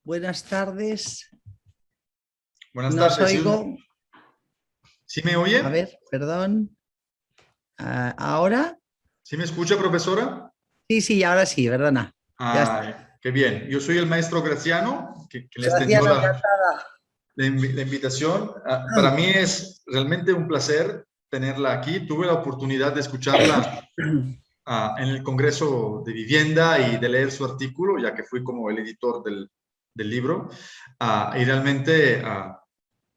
Buenas tardes. Buenas No os tardes. oigo. ¿Sí me oye? A ver, perdón. ¿Ahora? ¿Sí me escucha, profesora? Sí, ahora sí, perdona. Ya está. Ay, qué bien. Yo soy el maestro Graciano, que le extendió Gracias, encantada. la invitación. Para mí es realmente un placer tenerla aquí. Tuve la oportunidad de escucharla en el Congreso de Vivienda y de leer su artículo, ya que fui como el editor del libro. Y realmente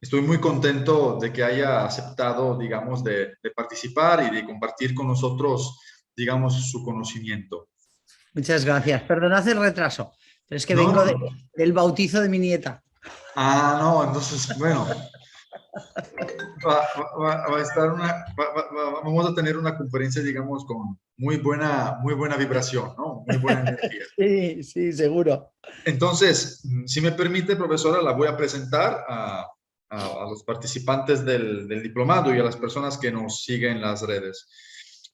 estoy muy contento de que haya aceptado, digamos, de participar y de compartir con nosotros, digamos, su conocimiento. Muchas gracias. Perdonad el retraso, pero es que No, vengo no. del bautizo de mi nieta. No, entonces, bueno, va a estar vamos a tener una conferencia, digamos, con muy buena vibración, ¿no? Muy buena energía. Sí, seguro. Entonces, si me permite, profesora, la voy a presentar a los participantes del diplomado y a las personas que nos siguen en las redes.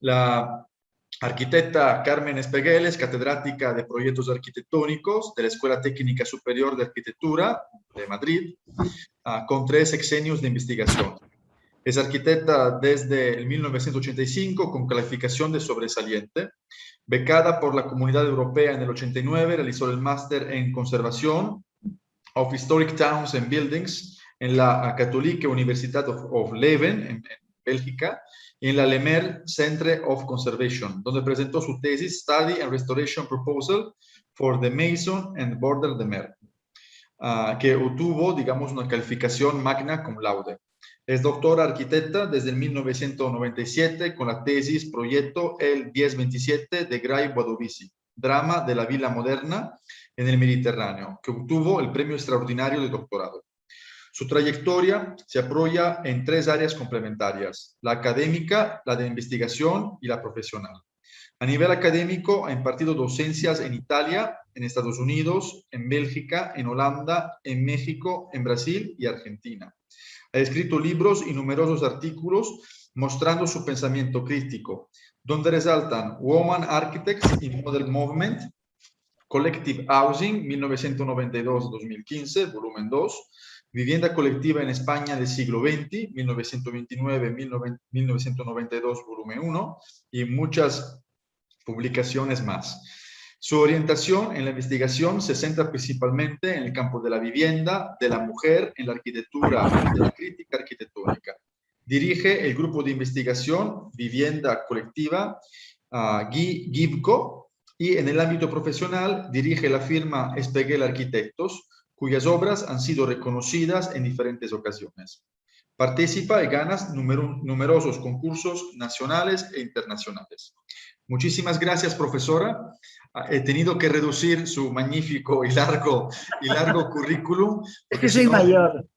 La arquitecta Carmen Espeguel es catedrática de proyectos arquitectónicos de la Escuela Técnica Superior de Arquitectura de Madrid, con 3 sexenios de investigación. Es arquitecta desde el 1985 con calificación de sobresaliente. Becada por la Comunidad Europea en el 89, realizó el máster en Conservación of Historic Towns and Buildings en la Katholieke Universiteit of Leuven, en Bélgica, y en la Lemer Centre of Conservation, donde presentó su tesis Study and Restoration Proposal for the Maison and Border de Mer, que obtuvo, digamos, una calificación magna cum laude. Es doctora arquitecta desde el 1997 con la tesis Proyecto el 1027 de Gray Guadovici, Drama de la Villa Moderna en el Mediterráneo, que obtuvo el premio extraordinario de doctorado. Su trayectoria se apoya en 3 áreas complementarias: la académica, la de investigación y la profesional. A nivel académico, ha impartido docencias en Italia, en Estados Unidos, en Bélgica, en Holanda, en México, en Brasil y Argentina. Ha escrito libros y numerosos artículos mostrando su pensamiento crítico, donde resaltan Woman Architects in Modern Movement, Collective Housing, 1992-2015, volumen 2, Vivienda colectiva en España del siglo XX, 1929-1992, volumen 1, y muchas publicaciones más. Su orientación en la investigación se centra principalmente en el campo de la vivienda, de la mujer, en la arquitectura y de la crítica arquitectónica. Dirige el grupo de investigación Vivienda Colectiva GIVCO, y en el ámbito profesional dirige la firma Espeguel Arquitectos, cuyas obras han sido reconocidas en diferentes ocasiones. Participa y gana numerosos concursos nacionales e internacionales. Muchísimas gracias, profesora. He tenido que reducir su magnífico y largo currículum. Es que Porque si soy no, mayor.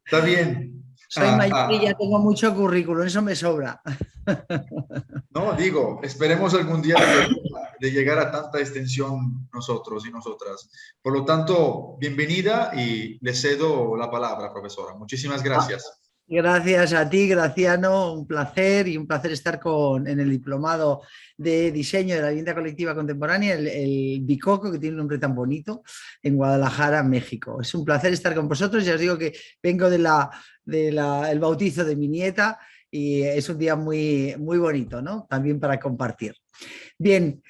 está bien. Soy mayor y ya tengo mucho currículum, eso me sobra. No, digo, esperemos algún día de llegar a tanta extensión nosotros y nosotras. Por lo tanto, bienvenida y le cedo la palabra, profesora. Muchísimas gracias. Gracias a ti, Graciano, un placer y un placer estar en el diplomado de diseño de la vivienda colectiva contemporánea, el Bicoco, que tiene un nombre tan bonito, en Guadalajara, México. Es un placer estar con vosotros. Ya os digo que vengo el bautizo de mi nieta y es un día muy, muy bonito, ¿no? También para compartir. Bien,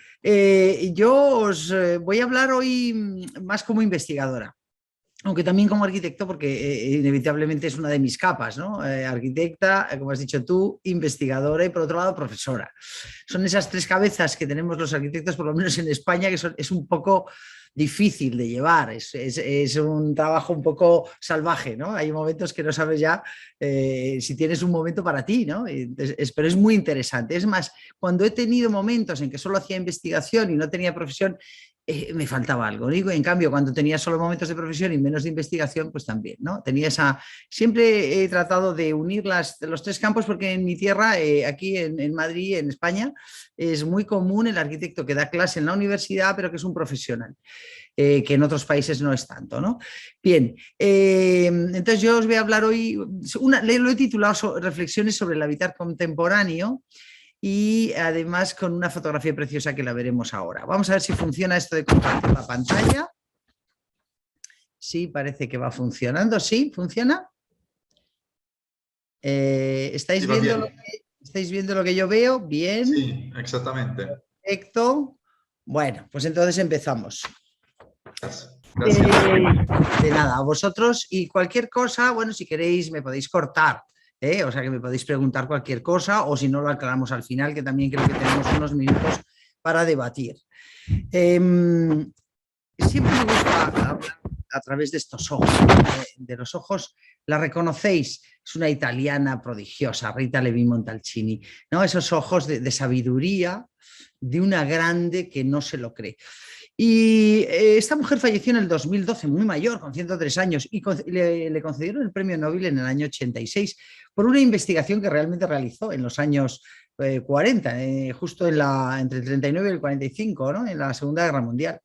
yo os voy a hablar hoy más como investigadora, aunque también como arquitecto, porque inevitablemente es una de mis capas, ¿no? Arquitecta, como has dicho tú, investigadora y por otro lado profesora. Son esas 3 cabezas que tenemos los arquitectos, por lo menos en España, que es un poco difícil de llevar, es un trabajo un poco salvaje, ¿no? Hay momentos que no sabes ya si tienes un momento para ti, ¿no? Pero es muy interesante. Es más, cuando he tenido momentos en que solo hacía investigación y no tenía profesión, me faltaba algo. ¿No? En cambio, cuando tenía solo momentos de profesión y menos de investigación, pues también, ¿no? Siempre he tratado de unir los 3 campos porque en mi tierra, aquí en Madrid, en España, es muy común el arquitecto que da clase en la universidad, pero que es un profesional. Que en otros países no es tanto, ¿no? Bien, entonces yo os voy a hablar hoy, lo he titulado Reflexiones sobre el habitar contemporáneo, y además con una fotografía preciosa que la veremos ahora. Vamos a ver si funciona esto de compartir la pantalla. Sí, parece que va funcionando. ¿Sí? ¿Funciona? Sí, va bien. ¿Estáis viendo lo que yo veo? Bien, Sí, exactamente. perfecto. Bueno, pues entonces empezamos. Gracias. Eh, Gracias. de nada, a vosotros y cualquier cosa, bueno, si queréis me podéis cortar, ¿eh? O sea que me podéis preguntar cualquier cosa o si no lo aclaramos al final, que también creo que tenemos unos minutos para debatir. Eh, Siempre me gusta hablar a través de estos ojos, de los ojos, la reconocéis, es una italiana prodigiosa, Rita Levi Montalcini, ¿no? Esos ojos de sabiduría de una grande que no se lo cree. Y esta mujer falleció en el 2012, muy mayor, con 103 años, y le concedieron el premio Nobel en el año 86 por una investigación que realmente realizó en los años 40, justo entre el 39 y el 45, ¿no? En la Segunda Guerra Mundial.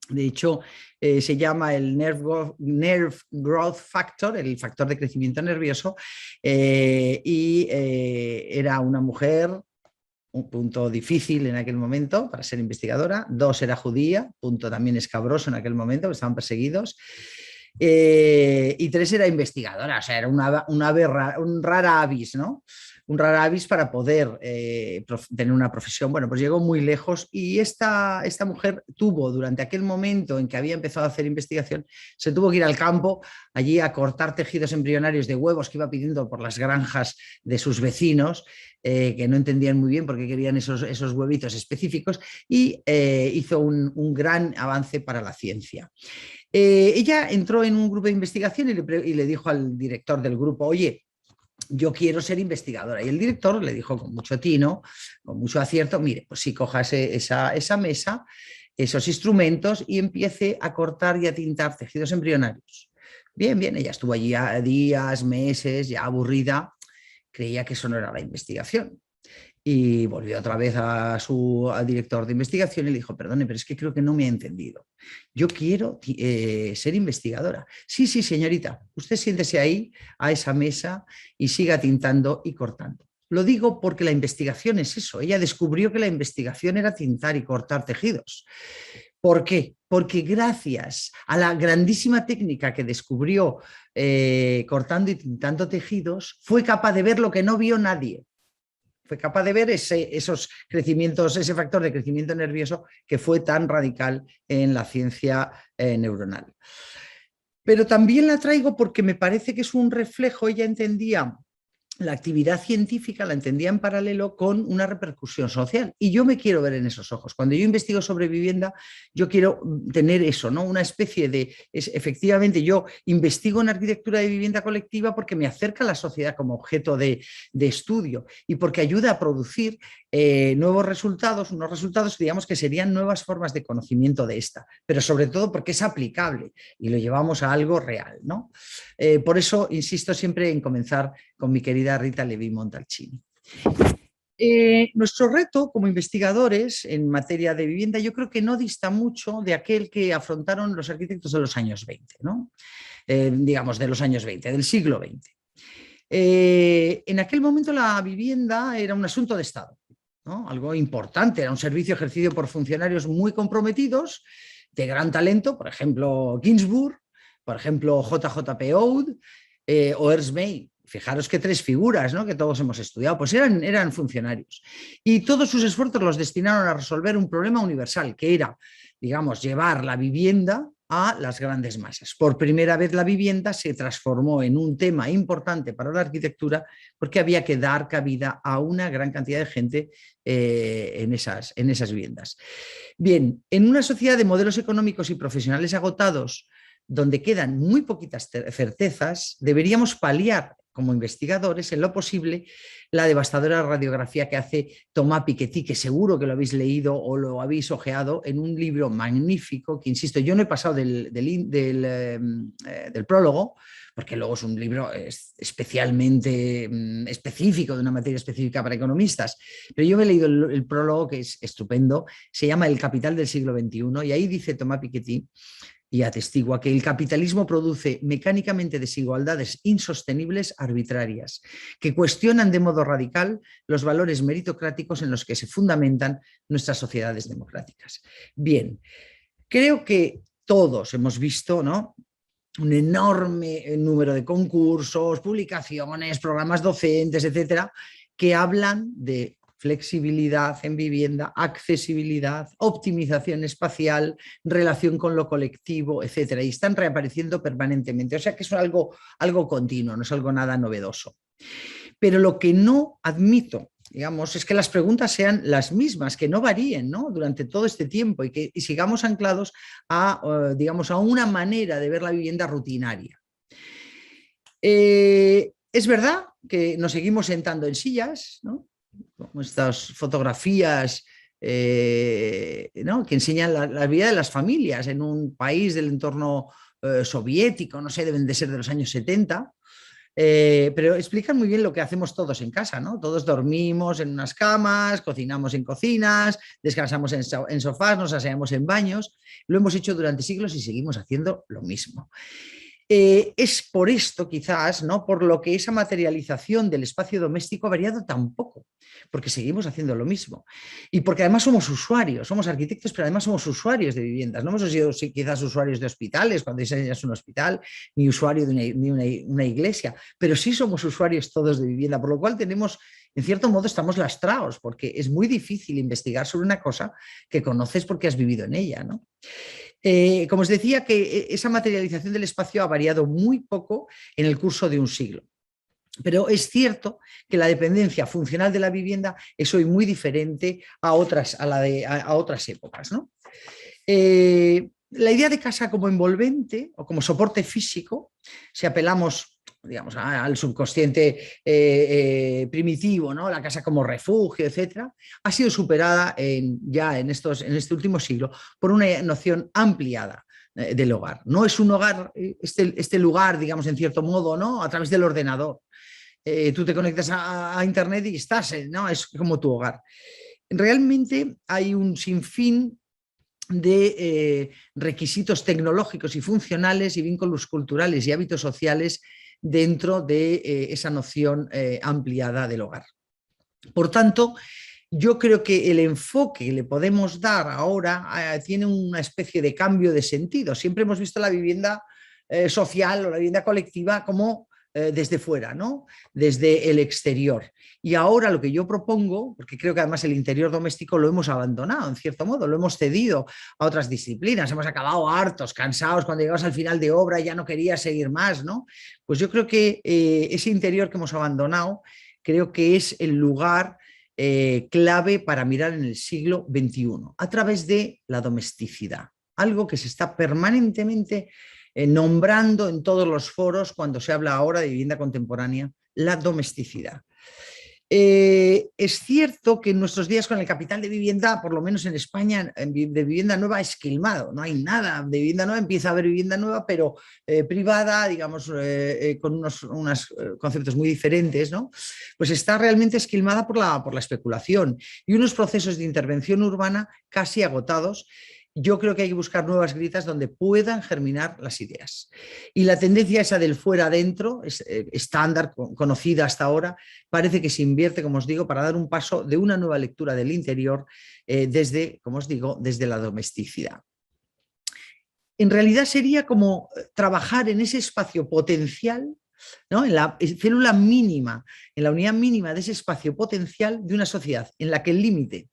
De hecho, se llama el Nerve Growth Factor, el factor de crecimiento nervioso, y era una mujer, un punto difícil en aquel momento para ser investigadora. 2, era judía, punto también escabroso en aquel momento, porque estaban perseguidos. Y 3, era investigadora, o sea, era un rara avis, ¿no? Un rara avis para poder tener una profesión. Bueno, pues llegó muy lejos y esta mujer tuvo, durante aquel momento en que había empezado a hacer investigación, se tuvo que ir al campo, allí a cortar tejidos embrionarios de huevos que iba pidiendo por las granjas de sus vecinos, que no entendían muy bien por qué querían esos huevitos específicos, y hizo un gran avance para la ciencia. Ella entró en un grupo de investigación y le dijo al director del grupo, oye, yo quiero ser investigadora. Y el director le dijo con mucho tino, con mucho acierto, mire, pues si cojas esa mesa, esos instrumentos y empiece a cortar y a tintar tejidos embrionarios. Bien, bien, ella estuvo allí días, meses, ya aburrida, creía que eso no era la investigación. Y volvió otra vez al director de investigación y le dijo, perdone, pero es que creo que no me ha entendido. Yo quiero ser investigadora. Sí, sí, señorita, usted siéntese ahí, a esa mesa, y siga tintando y cortando. Lo digo porque la investigación es eso. Ella descubrió que la investigación era tintar y cortar tejidos. ¿Por qué? Porque gracias a la grandísima técnica que descubrió cortando y tintando tejidos, fue capaz de ver lo que no vio nadie. Fue capaz de ver esos crecimientos, ese factor de crecimiento nervioso que fue tan radical en la ciencia neuronal. Pero también la traigo porque me parece que es un reflejo. Ella entendía la actividad científica, la entendía en paralelo con una repercusión social. Y yo me quiero ver en esos ojos. Cuando yo investigo sobre vivienda, yo quiero tener eso, ¿no? Una especie de, efectivamente, yo investigo en arquitectura de vivienda colectiva porque me acerca a la sociedad como objeto de estudio y porque ayuda a producir nuevos resultados, unos resultados, digamos, que serían nuevas formas de conocimiento de esta, pero sobre todo porque es aplicable y lo llevamos a algo real, ¿no? Por eso insisto siempre en comenzar con mi querida Rita Levi Montalcini. Nuestro reto como investigadores en materia de vivienda yo creo que no dista mucho de aquel que afrontaron los arquitectos de los años 20, ¿no? Digamos de los años 20, del siglo XX. En aquel momento la vivienda era un asunto de Estado, ¿no? Algo importante, era un servicio ejercido por funcionarios muy comprometidos, de gran talento, por ejemplo Ginsburg, por ejemplo JJ Oud o Ernst May. Fijaros que 3 figuras, ¿no? Que todos hemos estudiado, pues eran funcionarios. Y todos sus esfuerzos los destinaron a resolver un problema universal, que era, digamos, llevar la vivienda a las grandes masas. Por primera vez la vivienda se transformó en un tema importante para la arquitectura porque había que dar cabida a una gran cantidad de gente en esas viviendas. Bien, en una sociedad de modelos económicos y profesionales agotados, donde quedan muy poquitas certezas, deberíamos paliar como investigadores en lo posible la devastadora radiografía que hace Thomas Piketty, que seguro que lo habéis leído o lo habéis ojeado en un libro magnífico que, insisto, yo no he pasado del prólogo, porque luego es un libro especialmente específico, de una materia específica para economistas, pero yo me he leído el prólogo, que es estupendo, se llama El capital del siglo XXI, y ahí dice Thomas Piketty, y atestigua que el capitalismo produce mecánicamente desigualdades insostenibles arbitrarias, que cuestionan de modo radical los valores meritocráticos en los que se fundamentan nuestras sociedades democráticas. Bien, creo que todos hemos visto, ¿no?, un enorme número de concursos, publicaciones, programas docentes, etcétera, que hablan de flexibilidad en vivienda, accesibilidad, optimización espacial, relación con lo colectivo, etcétera, y están reapareciendo permanentemente. O sea que es algo continuo, no es algo nada novedoso. Pero lo que no admito, digamos, es que las preguntas sean las mismas, que no varíen, ¿no?, durante todo este tiempo y sigamos anclados digamos, a una manera de ver la vivienda rutinaria. Es verdad que nos seguimos sentando en sillas, ¿no?, como estas fotografías ¿no?, que enseñan la vida de las familias en un país del entorno soviético, no sé, deben de ser de los años 70, pero explican muy bien lo que hacemos todos en casa, ¿no? Todos dormimos en unas camas, cocinamos en cocinas, descansamos en sofás, nos aseamos en baños. Lo hemos hecho durante siglos y seguimos haciendo lo mismo. Es por esto, quizás, ¿no?, por lo que esa materialización del espacio doméstico ha variado tan poco, porque seguimos haciendo lo mismo. Y porque además somos usuarios, somos arquitectos, pero además somos usuarios de viviendas. No hemos sido quizás usuarios de hospitales, cuando diseñas un hospital, ni usuario de una iglesia, pero sí somos usuarios todos de vivienda, por lo cual tenemos, en cierto modo, estamos lastrados, porque es muy difícil investigar sobre una cosa que conoces porque has vivido en ella, ¿no? Como os decía, que esa materialización del espacio ha variado muy poco en el curso de un siglo. Pero es cierto que la dependencia funcional de la vivienda es hoy muy diferente a otras épocas, ¿no? La idea de casa como envolvente o como soporte físico, si apelamos, digamos, al subconsciente primitivo, ¿no?, la casa como refugio, etcétera, ha sido superada ya en este último siglo por una noción ampliada del hogar. No es un hogar, este lugar, digamos, en cierto modo, ¿no?, a través del ordenador. Tú te conectas a internet y estás, ¿no?, es como tu hogar. Realmente hay un sinfín de requisitos tecnológicos y funcionales y vínculos culturales y hábitos sociales dentro de esa noción ampliada del hogar. Por tanto, yo creo que el enfoque que le podemos dar ahora tiene una especie de cambio de sentido. Siempre hemos visto la vivienda social o la vivienda colectiva como desde fuera, ¿no?, desde el exterior. Y ahora lo que yo propongo, porque creo que además el interior doméstico lo hemos abandonado, en cierto modo, lo hemos cedido a otras disciplinas, hemos acabado hartos, cansados, cuando llegamos al final de obra ya no quería seguir más, ¿no? Pues yo creo que ese interior que hemos abandonado, creo que es el lugar clave para mirar en el siglo XXI, a través de la domesticidad, algo que se está permanentemente nombrando en todos los foros cuando se habla ahora de vivienda contemporánea, la domesticidad. Es cierto que en nuestros días con el capital de vivienda, por lo menos en España, de vivienda nueva esquilmado, no hay nada de vivienda nueva, empieza a haber vivienda nueva, pero privada, digamos, con unos conceptos muy diferentes, ¿no? Pues está realmente esquilmada por la especulación y unos procesos de intervención urbana casi agotados. Yo creo que hay que buscar nuevas grietas donde puedan germinar las ideas. Y la tendencia esa del fuera adentro, estándar, conocida hasta ahora, parece que se invierte, como os digo, para dar un paso de una nueva lectura del interior desde, como os digo, desde la domesticidad. En realidad sería como trabajar en ese espacio potencial, ¿no?, en la célula mínima, en la unidad mínima de ese espacio potencial de una sociedad en la que el límite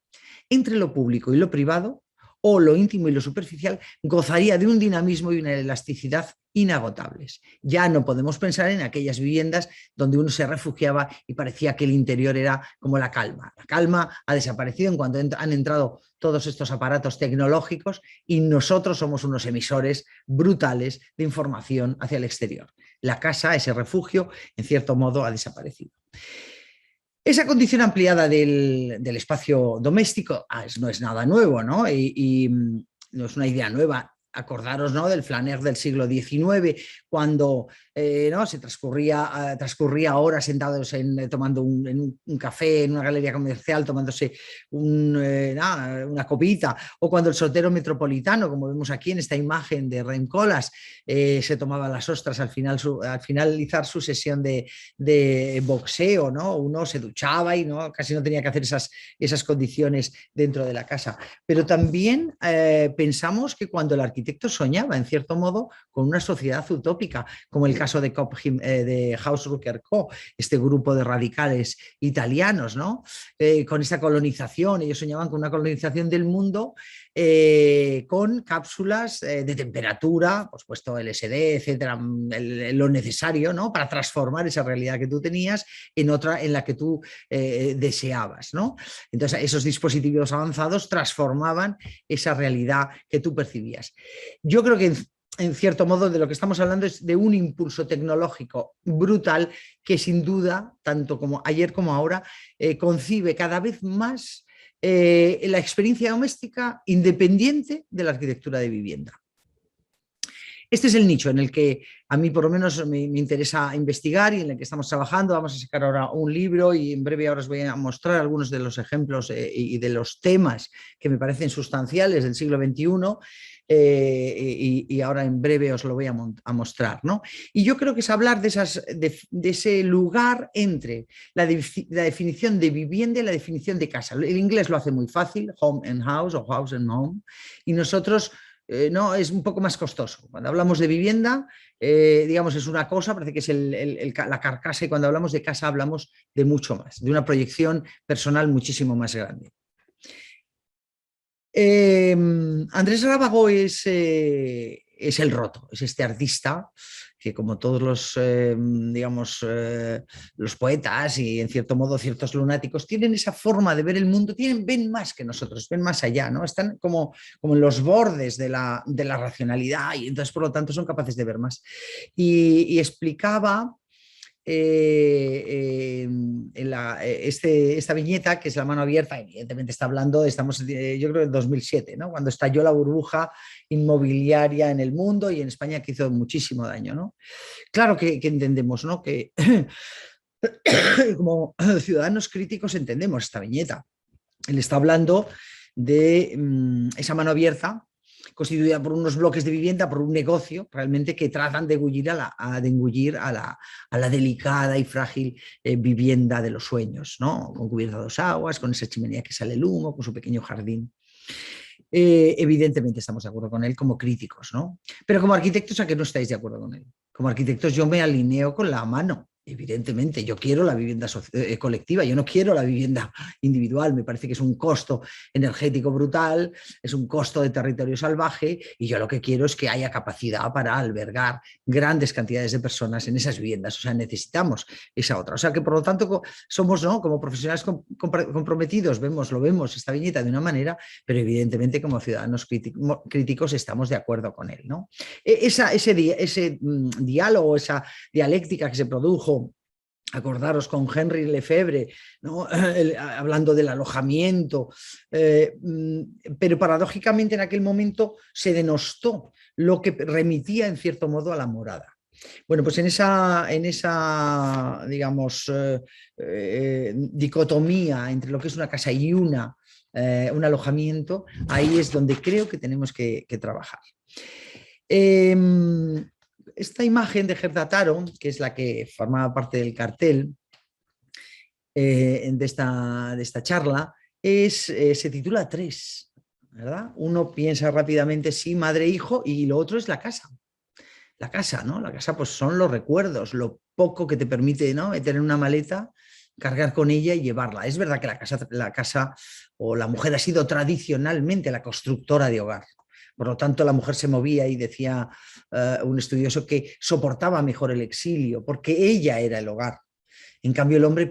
entre lo público y lo privado, o lo íntimo y lo superficial, gozaría de un dinamismo y una elasticidad inagotables. Ya no podemos pensar en aquellas viviendas donde uno se refugiaba y parecía que el interior era como la calma. La calma ha desaparecido en cuanto han entrado todos estos aparatos tecnológicos y nosotros somos unos emisores brutales de información hacia el exterior. La casa, ese refugio, en cierto modo ha desaparecido. Esa condición ampliada del espacio doméstico no es nada nuevo, ¿no? Y no es una idea nueva. Acordaros, ¿no?, del flaner del siglo XIX, cuando ¿no?, se transcurría horas sentados tomando un café en una galería comercial, tomándose una copita, o cuando el soltero metropolitano, como vemos aquí en esta imagen de Raim Koolhaas, se tomaba las ostras al finalizar su sesión de boxeo, ¿no? Uno se duchaba y casi no tenía que hacer esas condiciones dentro de la casa. Pero también pensamos que cuando el arquitecto arquitecto soñaba, en cierto modo, con una sociedad utópica, como el caso de Hausrucker Co., este grupo de radicales italianos, ¿no? Con esa colonización, ellos soñaban con una colonización del mundo con cápsulas de temperatura, por supuesto LSD, etcétera, lo necesario, ¿no? Para transformar esa realidad que tú tenías en otra en la que tú deseabas, ¿no? Entonces, esos dispositivos avanzados transformaban esa realidad que tú percibías. Yo creo que en cierto modo de lo que estamos hablando es de un impulso tecnológico brutal que sin duda, tanto como ayer como ahora, concibe cada vez más la experiencia doméstica independiente de la arquitectura de vivienda. Este es el nicho en el que a mí por lo menos me interesa investigar y en el que estamos trabajando. Vamos a sacar ahora un libro y en breve ahora os voy a mostrar algunos de los ejemplos y de los temas que me parecen sustanciales del siglo XXI. Y ahora en breve os lo voy a mostrar, ¿no? Y yo creo que es hablar de ese lugar entre la definición de vivienda y la definición de casa. El inglés lo hace muy fácil, home and house o house and home, y nosotros no, es un poco más costoso. Cuando hablamos de vivienda, digamos, es una cosa, parece que es la carcasa, y cuando hablamos de casa hablamos de mucho más, de una proyección personal muchísimo más grande. Andrés Rábago es el roto, es este artista que, como todos los, digamos, los poetas y en cierto modo ciertos lunáticos, tienen esa forma de ver el mundo, ven más que nosotros, ven más allá, ¿no? Están como en los bordes de la racionalidad y entonces por lo tanto son capaces de ver más. Y explicaba esta viñeta, que es la mano abierta, evidentemente está hablando, estamos yo creo en 2007, ¿no? Cuando estalló la burbuja inmobiliaria en el mundo y en España, que hizo muchísimo daño, ¿no? Claro que entendemos, ¿no? Que como ciudadanos críticos entendemos esta viñeta. Él está hablando de esa mano abierta constituida por unos bloques de vivienda, por un negocio realmente que tratan de engullir a la delicada y frágil vivienda de los sueños, ¿no? Con cubierta a dos aguas, con esa chimenea que sale el humo, con su pequeño jardín. Evidentemente estamos de acuerdo con él como críticos, ¿no? Pero como arquitectos, ¿a qué no estáis de acuerdo con él? Como arquitectos yo me alineo con la mano. Evidentemente, yo quiero la vivienda colectiva, yo no quiero la vivienda individual, me parece que es un costo energético brutal, es un costo de territorio salvaje y yo lo que quiero es que haya capacidad para albergar grandes cantidades de personas en esas viviendas, o sea, necesitamos esa otra. O sea que por lo tanto somos, ¿no?, como profesionales comprometidos, lo vemos esta viñeta de una manera, pero evidentemente como ciudadanos críticos estamos de acuerdo con él, ¿no? Ese diálogo, esa dialéctica que se produjo, acordaros con Henry Lefebvre, ¿no? Hablando del alojamiento, pero paradójicamente en aquel momento se denostó lo que remitía en cierto modo a la morada. Bueno, pues en esa digamos, dicotomía entre lo que es una casa y un alojamiento, ahí es donde creo que tenemos que trabajar. Esta imagen de Gerda Taro, que es la que formaba parte del cartel de esta charla, se titula Tres, ¿verdad? Uno piensa rápidamente, sí, madre, hijo, y lo otro es la casa. La casa, ¿no? La casa pues son los recuerdos, lo poco que te permite, ¿no?, meter en una maleta, cargar con ella y llevarla. Es verdad que la casa o la mujer ha sido tradicionalmente la constructora de hogar. Por lo tanto, la mujer se movía y decía un estudioso que soportaba mejor el exilio porque ella era el hogar. En cambio, el hombre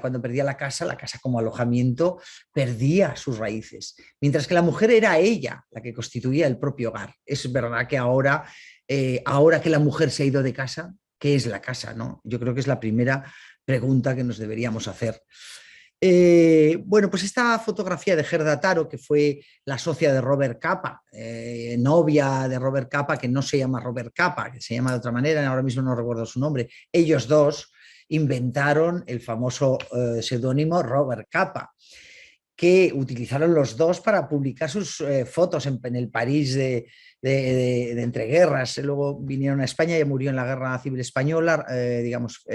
cuando perdía la casa como alojamiento, perdía sus raíces. Mientras que la mujer era ella la que constituía el propio hogar. Es verdad que ahora que la mujer se ha ido de casa, ¿qué es la casa, no? Yo creo que es la primera pregunta que nos deberíamos hacer. Bueno, pues esta fotografía de Gerda Taro, que fue la socia de Robert Capa, novia de Robert Capa, que no se llama Robert Capa, que se llama de otra manera, ahora mismo no recuerdo su nombre. Ellos dos inventaron el famoso seudónimo Robert Capa, que utilizaron los dos para publicar sus fotos en el París de entreguerras. Luego vinieron a España y murió en la Guerra Civil Española, digamos,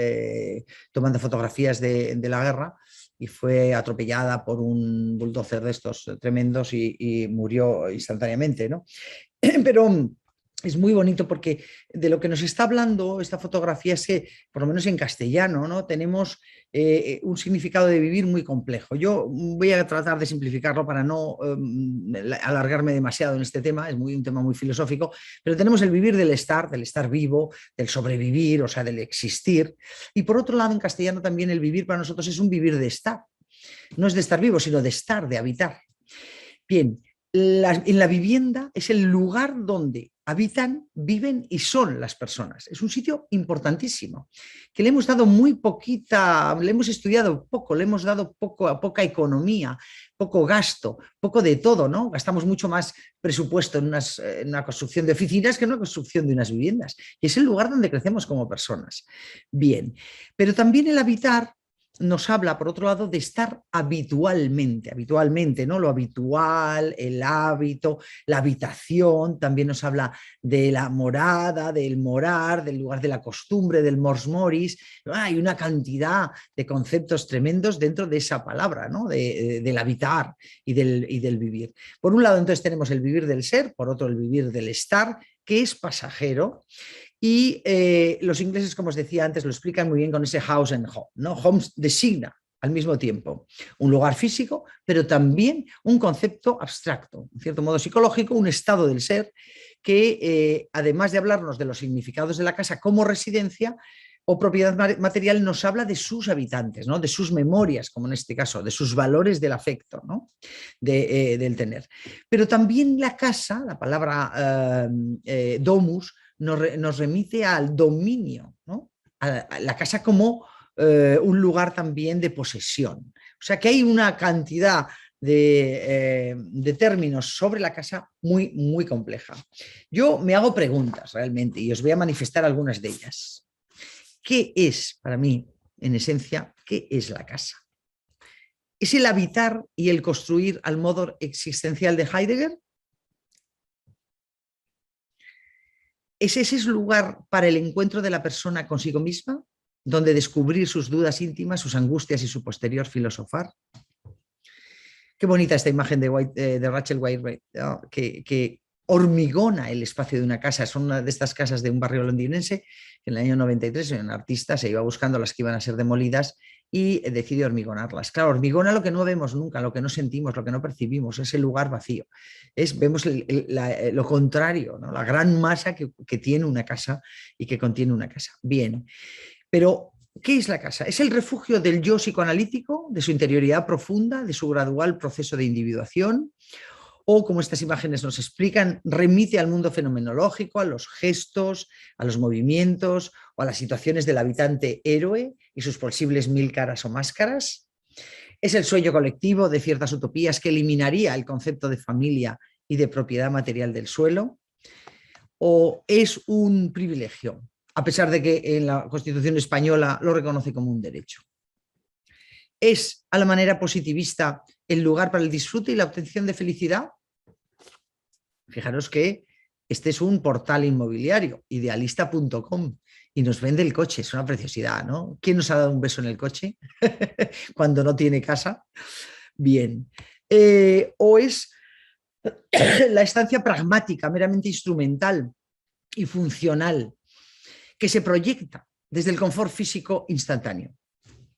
tomando fotografías de la guerra. y fue atropellada por un bulldozer de estos tremendos y murió instantáneamente, ¿no? Pero es muy bonito porque de lo que nos está hablando esta fotografía es que, por lo menos en castellano, ¿no? Tenemos un significado de vivir muy complejo. Yo voy a tratar de simplificarlo para no alargarme demasiado en este tema, es un tema muy filosófico, pero tenemos el vivir del estar vivo, del sobrevivir, o sea, del existir. Y por otro lado, en castellano también el vivir para nosotros es un vivir de estar. No es de estar vivo, sino de estar, de habitar. Bien, en la vivienda es el lugar donde habitan, viven y son las personas. Es un sitio importantísimo, que le hemos dado muy poquita, le hemos estudiado poco, le hemos dado poca economía, poco gasto, poco de todo, ¿no? Gastamos mucho más presupuesto en una construcción de oficinas que en una construcción de unas viviendas. Y es el lugar donde crecemos como personas. Bien, pero también el habitar nos habla, por otro lado, de estar habitualmente, ¿no? Lo habitual, el hábito, la habitación, también nos habla de la morada, del morar, del lugar de la costumbre, del mors moris. Hay una cantidad de conceptos tremendos dentro de esa palabra, ¿no? Del habitar y del vivir. Por un lado, entonces, tenemos el vivir del ser, por otro, el vivir del estar, que es pasajero. Y los ingleses, como os decía antes, lo explican muy bien con ese house and home, ¿no? Home designa al mismo tiempo un lugar físico, pero también un concepto abstracto, en cierto modo psicológico, un estado del ser que, además de hablarnos de los significados de la casa como residencia o propiedad material, nos habla de sus habitantes, ¿no? De sus memorias, como en este caso, de sus valores del afecto, ¿no? Del tener. Pero también la casa, la palabra domus, nos remite al dominio, ¿no? A la casa como un lugar también de posesión. O sea que hay una cantidad de términos sobre la casa muy, muy compleja. Yo me hago preguntas realmente y os voy a manifestar algunas de ellas. ¿Qué es para mí, en esencia, qué es la casa? ¿Es el habitar y el construir al modo existencial de Heidegger? ¿Es ese lugar para el encuentro de la persona consigo misma, donde descubrir sus dudas íntimas, sus angustias y su posterior filosofar? Qué bonita esta imagen de Rachel White, ¿no? que hormigona el espacio de una casa. Son una de estas casas de un barrio londinense que en el año 93 un artista se iba buscando las que iban a ser demolidas y decidió hormigonarlas. Claro, hormigona lo que no vemos nunca, lo que no sentimos, lo que no percibimos, ese lugar vacío. Vemos lo contrario, ¿no? La gran masa que tiene una casa y que contiene una casa. Bien, pero ¿qué es la casa? ¿Es el refugio del yo psicoanalítico, de su interioridad profunda, de su gradual proceso de individuación? O, como estas imágenes nos explican, remite al mundo fenomenológico, a los gestos, a los movimientos o a las situaciones del habitante héroe y sus posibles 1000 caras o máscaras? ¿Es el sueño colectivo de ciertas utopías que eliminaría el concepto de familia y de propiedad material del suelo? ¿O es un privilegio, a pesar de que en la Constitución española lo reconoce como un derecho? ¿Es, a la manera positivista, el lugar para el disfrute y la obtención de felicidad? Fijaros que este es un portal inmobiliario, idealista.com, y nos vende el coche, es una preciosidad, ¿no? ¿Quién nos ha dado un beso en el coche cuando no tiene casa? Bien. ¿O es la estancia pragmática, meramente instrumental y funcional, que se proyecta desde el confort físico instantáneo,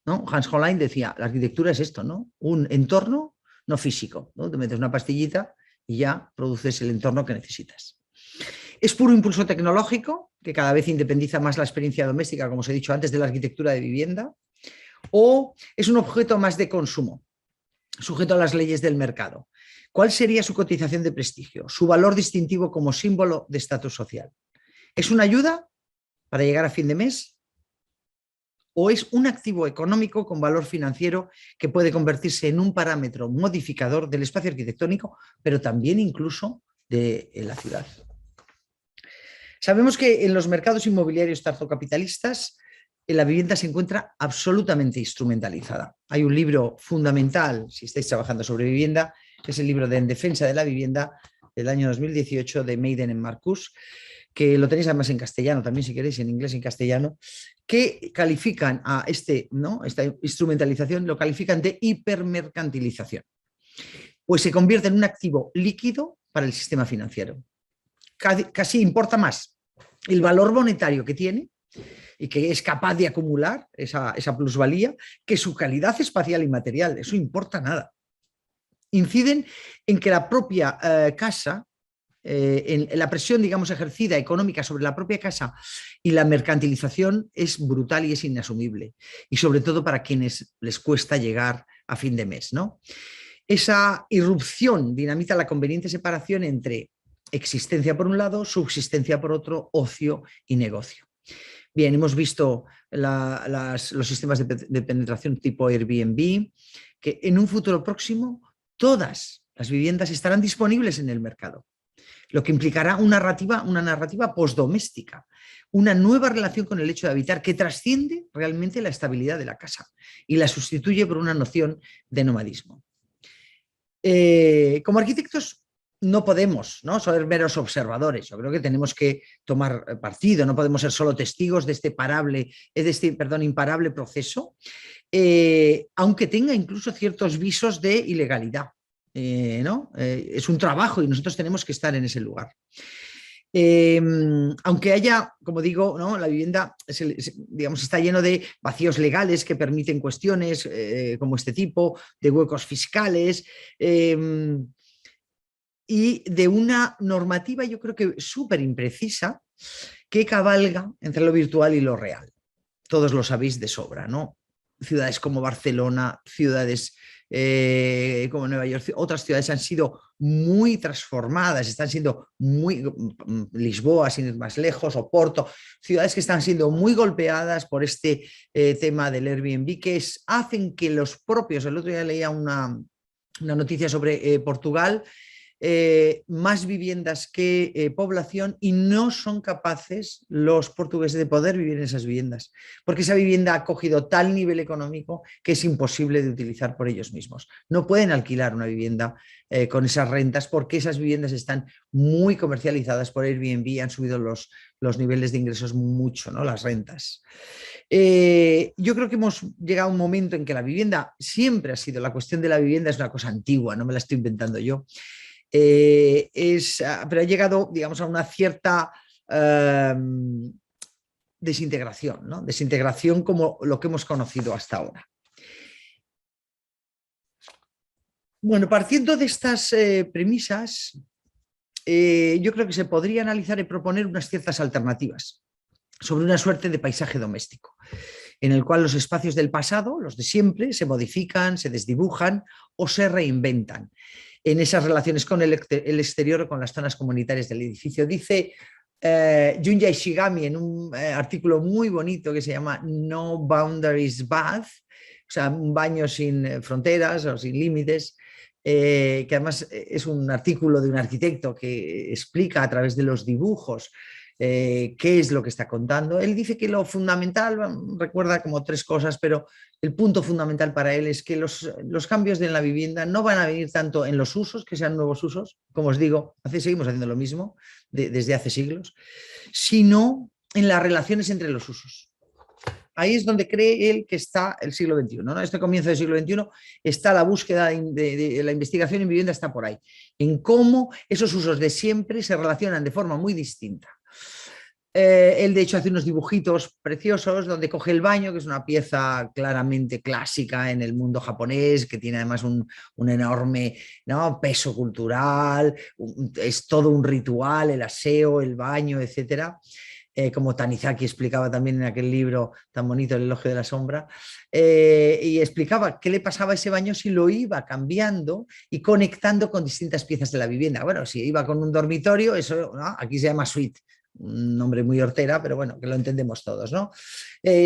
¿no? Hans Hollein decía, la arquitectura es esto, ¿no? Un entorno no físico, ¿no? Te metes una pastillita y ya produces el entorno que necesitas. Es puro impulso tecnológico, que cada vez independiza más la experiencia doméstica, como os he dicho antes, de la arquitectura de vivienda, o es un objeto más de consumo, sujeto a las leyes del mercado. ¿Cuál sería su cotización de prestigio, su valor distintivo como símbolo de estatus social? ¿Es una ayuda para llegar a fin de mes? ¿O es un activo económico con valor financiero que puede convertirse en un parámetro modificador del espacio arquitectónico, pero también incluso de la ciudad? Sabemos que en los mercados inmobiliarios tarzocapitalistas la vivienda se encuentra absolutamente instrumentalizada. Hay un libro fundamental, si estáis trabajando sobre vivienda, que es el libro de En defensa de la vivienda, del año 2018 de Meiden en Marcus, que lo tenéis además en castellano, también si queréis, en inglés y en castellano, que califican a esta instrumentalización, lo califican de hipermercantilización. Pues se convierte en un activo líquido para el sistema financiero. Casi importa más el valor monetario que tiene y que es capaz de acumular esa plusvalía que su calidad espacial y material. Eso importa nada. Inciden en que la propia casa, en la presión, digamos, ejercida económica sobre la propia casa y la mercantilización es brutal y es inasumible. Y sobre todo para quienes les cuesta llegar a fin de mes, ¿no? Esa irrupción dinamita la conveniente separación entre existencia por un lado, subsistencia por otro, ocio y negocio. Bien, hemos visto los sistemas de penetración tipo Airbnb, que en un futuro próximo todas las viviendas estarán disponibles en el mercado, lo que implicará una narrativa postdoméstica, una nueva relación con el hecho de habitar que trasciende realmente la estabilidad de la casa y la sustituye por una noción de nomadismo. Como arquitectos no podemos, ¿no?, ser meros observadores. Yo creo que tenemos que tomar partido, no podemos ser solo testigos de este imparable proceso, aunque tenga incluso ciertos visos de ilegalidad. ¿No? Es un trabajo y nosotros tenemos que estar en ese lugar. Aunque haya, como digo, ¿no?, la vivienda digamos, está lleno de vacíos legales que permiten cuestiones como este tipo, de huecos fiscales y de una normativa, yo creo que súper imprecisa, que cabalga entre lo virtual y lo real. Todos lo sabéis de sobra, ¿no? Ciudades como Barcelona, ciudades como Nueva York, otras ciudades han sido muy transformadas, están siendo Lisboa, sin ir más lejos, Oporto, ciudades que están siendo muy golpeadas por este tema del Airbnb, que hacen que los propios, el otro día leía una noticia sobre Portugal, más viviendas que población, y no son capaces los portugueses de poder vivir en esas viviendas, porque esa vivienda ha cogido tal nivel económico que es imposible de utilizar por ellos mismos. No pueden alquilar una vivienda con esas rentas porque esas viviendas están muy comercializadas por Airbnb y han subido los niveles de ingresos mucho, ¿no?, las rentas. Yo creo que hemos llegado a un momento en que la vivienda siempre ha sido, la cuestión de la vivienda es una cosa antigua, no me la estoy inventando yo. Pero ha llegado, digamos, a una cierta desintegración, ¿no? Desintegración como lo que hemos conocido hasta ahora. Bueno, partiendo de estas premisas, yo creo que se podría analizar y proponer unas ciertas alternativas sobre una suerte de paisaje doméstico, en el cual los espacios del pasado, los de siempre, se modifican, se desdibujan o se reinventan en esas relaciones con el exterior o con las zonas comunitarias del edificio. Dice Junya Ishigami en un artículo muy bonito que se llama No Boundaries Bath, o sea, un baño sin fronteras o sin límites, que además es un artículo de un arquitecto que explica a través de los dibujos qué es lo que está contando. Él dice que lo fundamental, recuerda como tres cosas, pero el punto fundamental para él es que los cambios de la vivienda no van a venir tanto en los usos, que sean nuevos usos, como os digo, seguimos haciendo lo mismo desde hace siglos, sino en las relaciones entre los usos. Ahí es donde cree él que está el siglo XXI, ¿no? Este comienzo del siglo XXI está la búsqueda de la investigación en vivienda, está por ahí, en cómo esos usos de siempre se relacionan de forma muy distinta. Él de hecho hace unos dibujitos preciosos donde coge el baño, que es una pieza claramente clásica en el mundo japonés, que tiene además un enorme, ¿no?, peso cultural, es todo un ritual, el aseo, el baño, etcétera. Como Tanizaki explicaba también en aquel libro tan bonito, El elogio de la sombra, y explicaba qué le pasaba a ese baño si lo iba cambiando y conectando con distintas piezas de la vivienda. Bueno, si iba con un dormitorio, eso, ¿no?, aquí se llama suite, un nombre muy hortera, pero bueno, que lo entendemos todos, ¿no?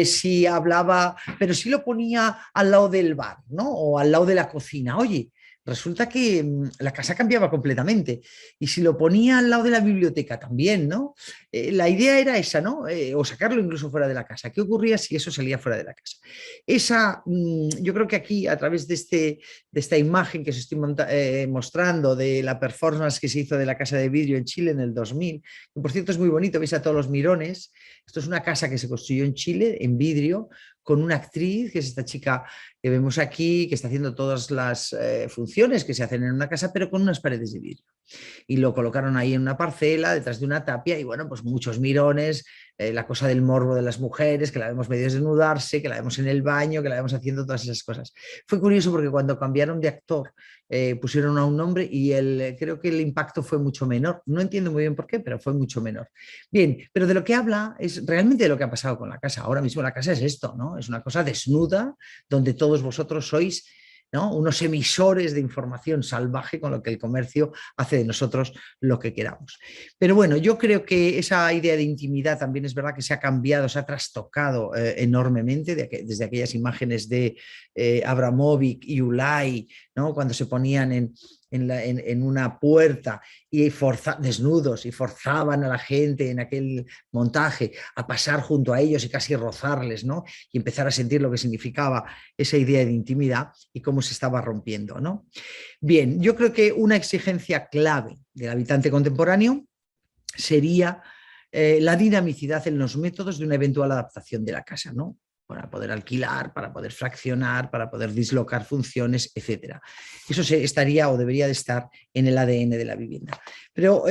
Si hablaba, pero si lo ponía al lado del bar, ¿no?, o al lado de la cocina. Oye, resulta que la casa cambiaba completamente. Y si lo ponía al lado de la biblioteca también, ¿no? La idea era esa, ¿no? O sacarlo incluso fuera de la casa. ¿Qué ocurría si eso salía fuera de la casa? Yo creo que aquí, a través de esta imagen que os estoy mostrando de la performance que se hizo de la Casa de Vidrio en Chile en el 2000, que por cierto es muy bonito, veis a todos los mirones. Esto es una casa que se construyó en Chile, en vidrio, con una actriz, que es esta chica que vemos aquí, que está haciendo todas las funciones que se hacen en una casa, pero con unas paredes de vidrio. Y lo colocaron ahí en una parcela, detrás de una tapia, y bueno, pues muchos mirones, la cosa del morbo de las mujeres, que la vemos medio desnudarse, que la vemos en el baño, que la vemos haciendo todas esas cosas. Fue curioso porque cuando cambiaron de actor, pusieron a un hombre y creo que el impacto fue mucho menor. No entiendo muy bien por qué, pero fue mucho menor. Bien, pero de lo que habla es realmente de lo que ha pasado con la casa. Ahora mismo la casa es esto, ¿no? Es una cosa desnuda, donde todos vosotros sois, ¿no?, unos emisores de información salvaje con lo que el comercio hace de nosotros lo que queramos. Pero bueno, yo creo que esa idea de intimidad también es verdad que se ha cambiado, se ha trastocado enormemente desde aquellas imágenes de Abramovic y Ulay, ¿no?, cuando se ponían en una puerta y desnudos y forzaban a la gente en aquel montaje a pasar junto a ellos y casi rozarles, ¿no?, y empezar a sentir lo que significaba esa idea de intimidad y cómo se estaba rompiendo, ¿no? Bien, yo creo que una exigencia clave del habitante contemporáneo sería la dinamicidad en los métodos de una eventual adaptación de la casa, ¿no?, para poder alquilar, para poder fraccionar, para poder dislocar funciones, etc. Eso estaría o debería de estar en el ADN de la vivienda. Pero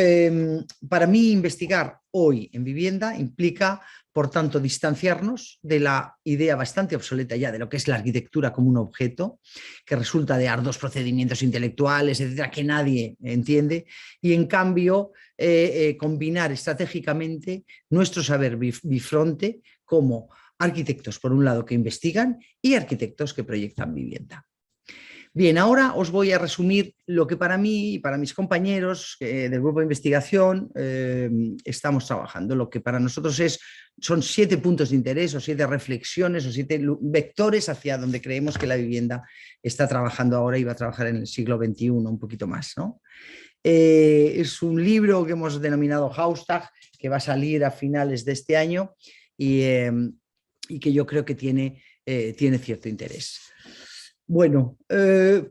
para mí investigar hoy en vivienda implica, por tanto, distanciarnos de la idea bastante obsoleta ya de lo que es la arquitectura como un objeto, que resulta de arduos procedimientos intelectuales, etcétera, que nadie entiende, y en cambio combinar estratégicamente nuestro saber bifronte como arquitectos, por un lado, que investigan y arquitectos que proyectan vivienda. Bien, ahora os voy a resumir lo que para mí y para mis compañeros del grupo de investigación estamos trabajando. Lo que para nosotros son 7 puntos de interés o 7 reflexiones o 7 vectores hacia donde creemos que la vivienda está trabajando ahora y va a trabajar en el siglo XXI un poquito más, ¿no? Es un libro que hemos denominado Haustag, que va a salir a finales de este año y que yo creo que tiene cierto interés. Bueno,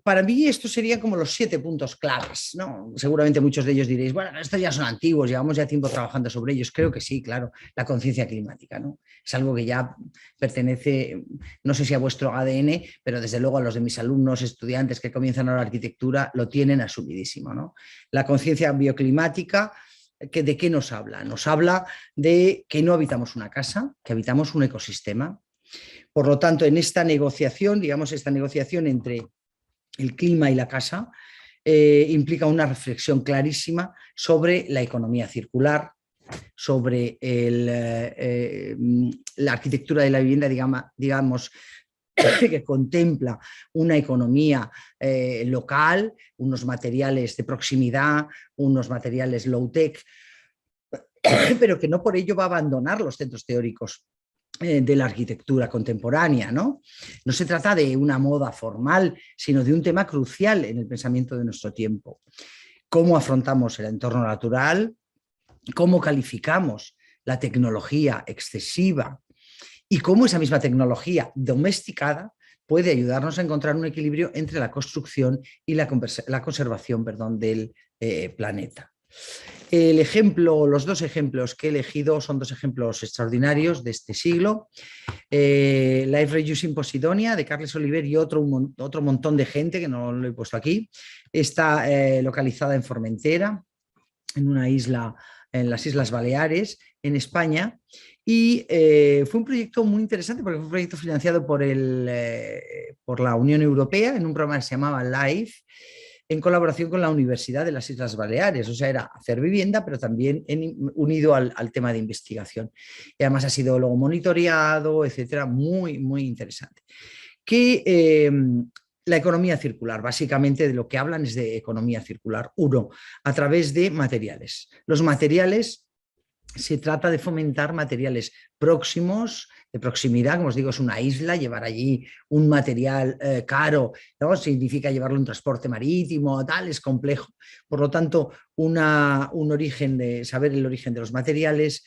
para mí estos serían como los 7 puntos claves, ¿no? Seguramente muchos de ellos diréis, bueno, estos ya son antiguos, llevamos ya tiempo trabajando sobre ellos. Creo que sí, claro, la conciencia climática, ¿no? Es algo que ya pertenece, no sé si a vuestro ADN, pero desde luego a los de mis alumnos, estudiantes que comienzan ahora la arquitectura, lo tienen asumidísimo, ¿no? La conciencia bioclimática, ¿de qué nos habla? Nos habla de que no habitamos una casa, que habitamos un ecosistema. Por lo tanto, en esta negociación, digamos, esta negociación entre el clima y la casa, implica una reflexión clarísima sobre la economía circular, sobre la arquitectura de la vivienda, digamos, que contempla una economía local, unos materiales de proximidad, unos materiales low-tech, pero que no por ello va a abandonar los centros teóricos de la arquitectura contemporánea, ¿no? No se trata de una moda formal, sino de un tema crucial en el pensamiento de nuestro tiempo. ¿Cómo afrontamos el entorno natural? ¿Cómo calificamos la tecnología excesiva? Y cómo esa misma tecnología domesticada puede ayudarnos a encontrar un equilibrio entre la construcción y la conservación, del planeta. Los 2 ejemplos que he elegido son 2 ejemplos extraordinarios de este siglo. Life Reusing Posidonia, de Carles Oliver, y otro montón de gente, que no lo he puesto aquí. Está localizada en Formentera, en una isla, en las Islas Baleares, en España. Y fue un proyecto muy interesante porque fue un proyecto financiado por la Unión Europea en un programa que se llamaba LIFE, en colaboración con la Universidad de las Islas Baleares. O sea, era hacer vivienda, pero también unido al tema de investigación. Y además ha sido luego monitoreado, etcétera, muy, muy interesante. La economía circular, básicamente de lo que hablan es de economía circular. 1, a través de materiales. Los materiales se trata de fomentar materiales próximos, de proximidad, como os digo, es una isla, llevar allí un material caro, ¿no? Significa llevarlo en transporte marítimo, tal, es complejo. Por lo tanto, un origen saber el origen de los materiales,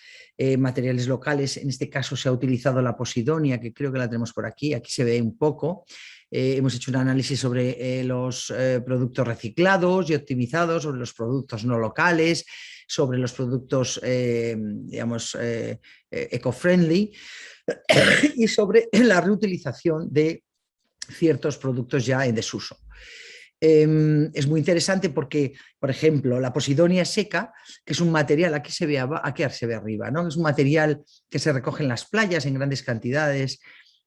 materiales locales, en este caso se ha utilizado la posidonia, que creo que la tenemos por aquí se ve un poco. Hemos hecho un análisis sobre los productos reciclados y optimizados, sobre los productos no locales, sobre los productos, digamos, eco-friendly y sobre la reutilización de ciertos productos ya en desuso. Es muy interesante porque, por ejemplo, la posidonia seca, que es un material, aquí se ve arriba, ¿no? Es un material que se recoge en las playas en grandes cantidades,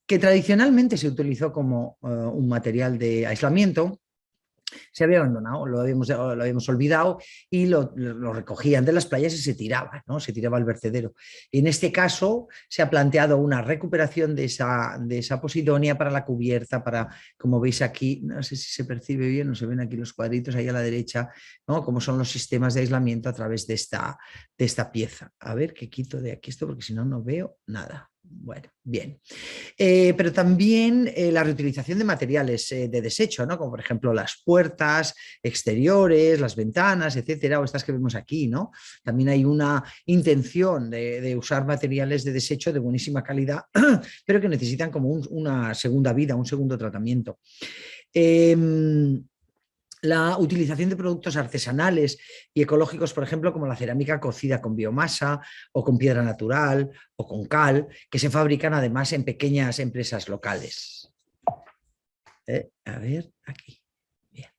que tradicionalmente se utilizó como un material de aislamiento. Se había abandonado, lo habíamos olvidado y lo recogían de las playas y se tiraba, ¿no? Se tiraba al vertedero. En este caso se ha planteado una recuperación de esa posidonia para la cubierta, para, como veis aquí, no sé si se percibe bien, no se ven aquí los cuadritos ahí a la derecha, ¿no? Cómo son los sistemas de aislamiento a través de esta pieza. A ver, que quito de aquí esto porque si no, no veo nada. Bueno, bien. Pero también la reutilización de materiales de desecho, ¿no? Como por ejemplo las puertas exteriores, las ventanas, etcétera, o estas que vemos aquí, ¿no? También hay una intención de usar materiales de desecho de buenísima calidad, pero que necesitan como una segunda vida, un segundo tratamiento. La utilización de productos artesanales y ecológicos, por ejemplo, como la cerámica cocida con biomasa o con piedra natural o con cal, que se fabrican además en pequeñas empresas locales. A ver, aquí. Bien.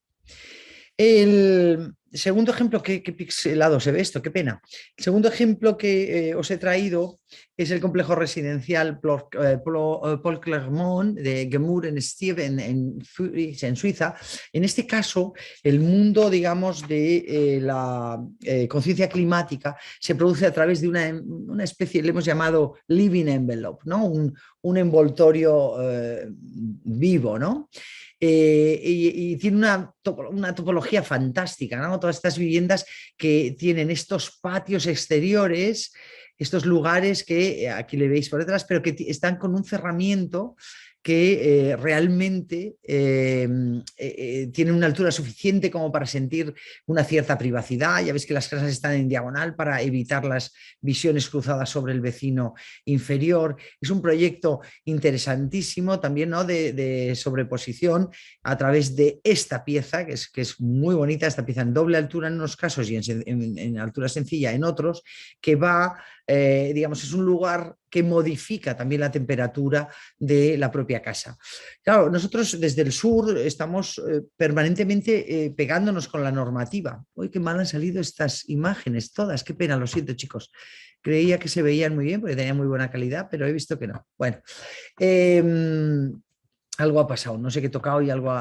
El segundo ejemplo, qué pixelado se ve esto, qué pena. El segundo ejemplo que os he traído es el complejo residencial Paul Clermont de Gemur en Suiza. En este caso, el mundo, digamos, de la conciencia climática se produce a través de una especie, le hemos llamado living envelope, ¿no? Un envoltorio vivo, ¿no? Y tiene una topología fantástica, ¿no? Todas estas viviendas que tienen estos patios exteriores, estos lugares que aquí le veis por detrás, pero que están con un cerramiento que realmente tienen una altura suficiente como para sentir una cierta privacidad. Ya veis que las casas están en diagonal para evitar las visiones cruzadas sobre el vecino inferior. Es un proyecto interesantísimo también, ¿no? de sobreposición a través de esta pieza, que es muy bonita, esta pieza en doble altura en unos casos y en altura sencilla en otros, que va, digamos, es un lugar que modifica también la temperatura de la propia casa. Claro, nosotros desde el sur estamos permanentemente pegándonos con la normativa. Uy, qué mal han salido estas imágenes todas, qué pena, lo siento, chicos. Creía que se veían muy bien porque tenían muy buena calidad, pero he visto que no. Bueno, algo ha pasado, no sé qué he tocado y algo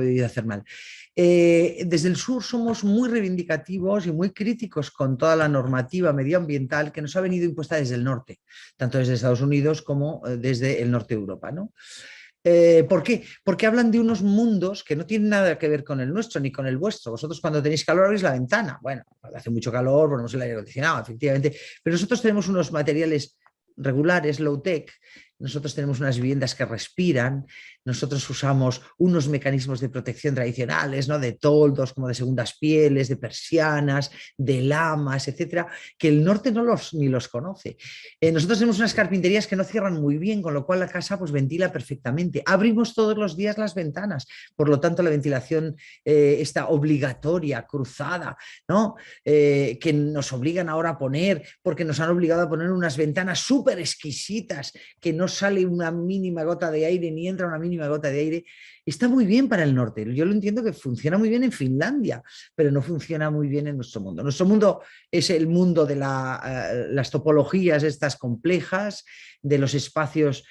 he debido hacer mal. Desde el sur somos muy reivindicativos y muy críticos con toda la normativa medioambiental que nos ha venido impuesta desde el norte, tanto desde Estados Unidos como desde el norte de Europa, ¿no? ¿Por qué? Porque hablan de unos mundos que no tienen nada que ver con el nuestro ni con el vuestro. Vosotros cuando tenéis calor abrís la ventana. Bueno, cuando hace mucho calor ponemos el aire acondicionado, efectivamente. Pero nosotros tenemos unos materiales regulares, low-tech. Nosotros tenemos unas viviendas que respiran, nosotros usamos unos mecanismos de protección tradicionales, ¿no? De toldos, como de segundas pieles, de persianas, de lamas, etcétera, que el norte ni los conoce. Nosotros tenemos unas carpinterías que no cierran muy bien, con lo cual la casa pues ventila perfectamente. Abrimos todos los días las ventanas, por lo tanto la ventilación está obligatoria, cruzada, ¿no? Que nos obligan ahora a poner, porque nos han obligado a poner unas ventanas súper exquisitas, que no sale una mínima gota de aire ni entra una mínima gota de aire. Está muy bien para el norte. Yo lo entiendo que funciona muy bien en Finlandia, pero no funciona muy bien en nuestro mundo. Nuestro mundo es el mundo de las topologías estas complejas, de los espacios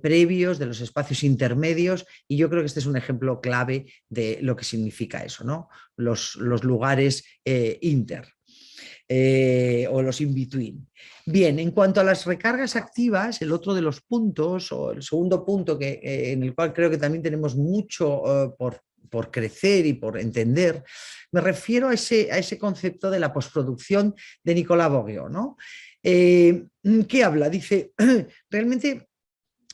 previos, de los espacios intermedios, y yo creo que este es un ejemplo clave de lo que significa eso, ¿no? Los lugares inter. O los in-between. Bien, en cuanto a las recargas activas, el otro de los puntos, o el segundo punto en el cual creo que también tenemos mucho por crecer y por entender, me refiero a ese concepto de la postproducción de Nicolas Bourgeois, ¿no? ¿Qué habla? Dice, realmente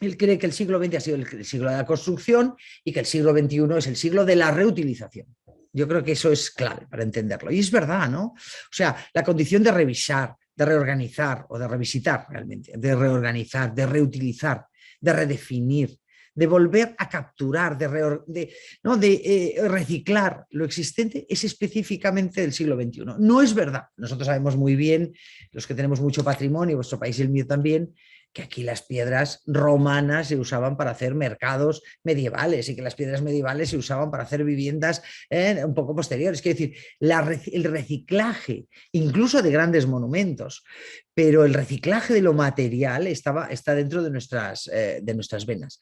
él cree que el siglo XX ha sido el siglo de la construcción y que el siglo XXI es el siglo de la reutilización. Yo creo que eso es clave para entenderlo. Y es verdad, ¿no? O sea, la condición de revisar, de reorganizar o de revisitar realmente, de reorganizar, de reutilizar, de redefinir, de volver a capturar, de reciclar lo existente, es específicamente del siglo XXI. No es verdad. Nosotros sabemos muy bien, los que tenemos mucho patrimonio, vuestro país y el mío también, que aquí las piedras romanas se usaban para hacer mercados medievales y que las piedras medievales se usaban para hacer viviendas un poco posteriores. Quiero decir, el reciclaje, incluso de grandes monumentos, pero el reciclaje de lo material está dentro de nuestras venas.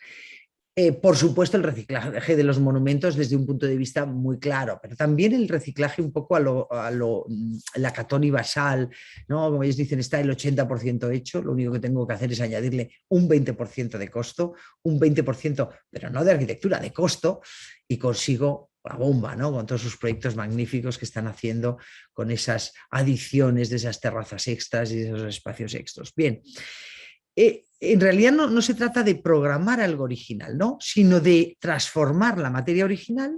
Por supuesto, el reciclaje de los monumentos desde un punto de vista muy claro, pero también el reciclaje un poco la Catón y Basal, ¿no? Como ellos dicen, está el 80% hecho, lo único que tengo que hacer es añadirle un 20% de costo, un 20%, pero no de arquitectura, de costo, y consigo la bomba, ¿no? Con todos sus proyectos magníficos que están haciendo con esas adiciones de esas terrazas extras y de esos espacios extras. Bien. En realidad no se trata de programar algo original, ¿no? Sino de transformar la materia original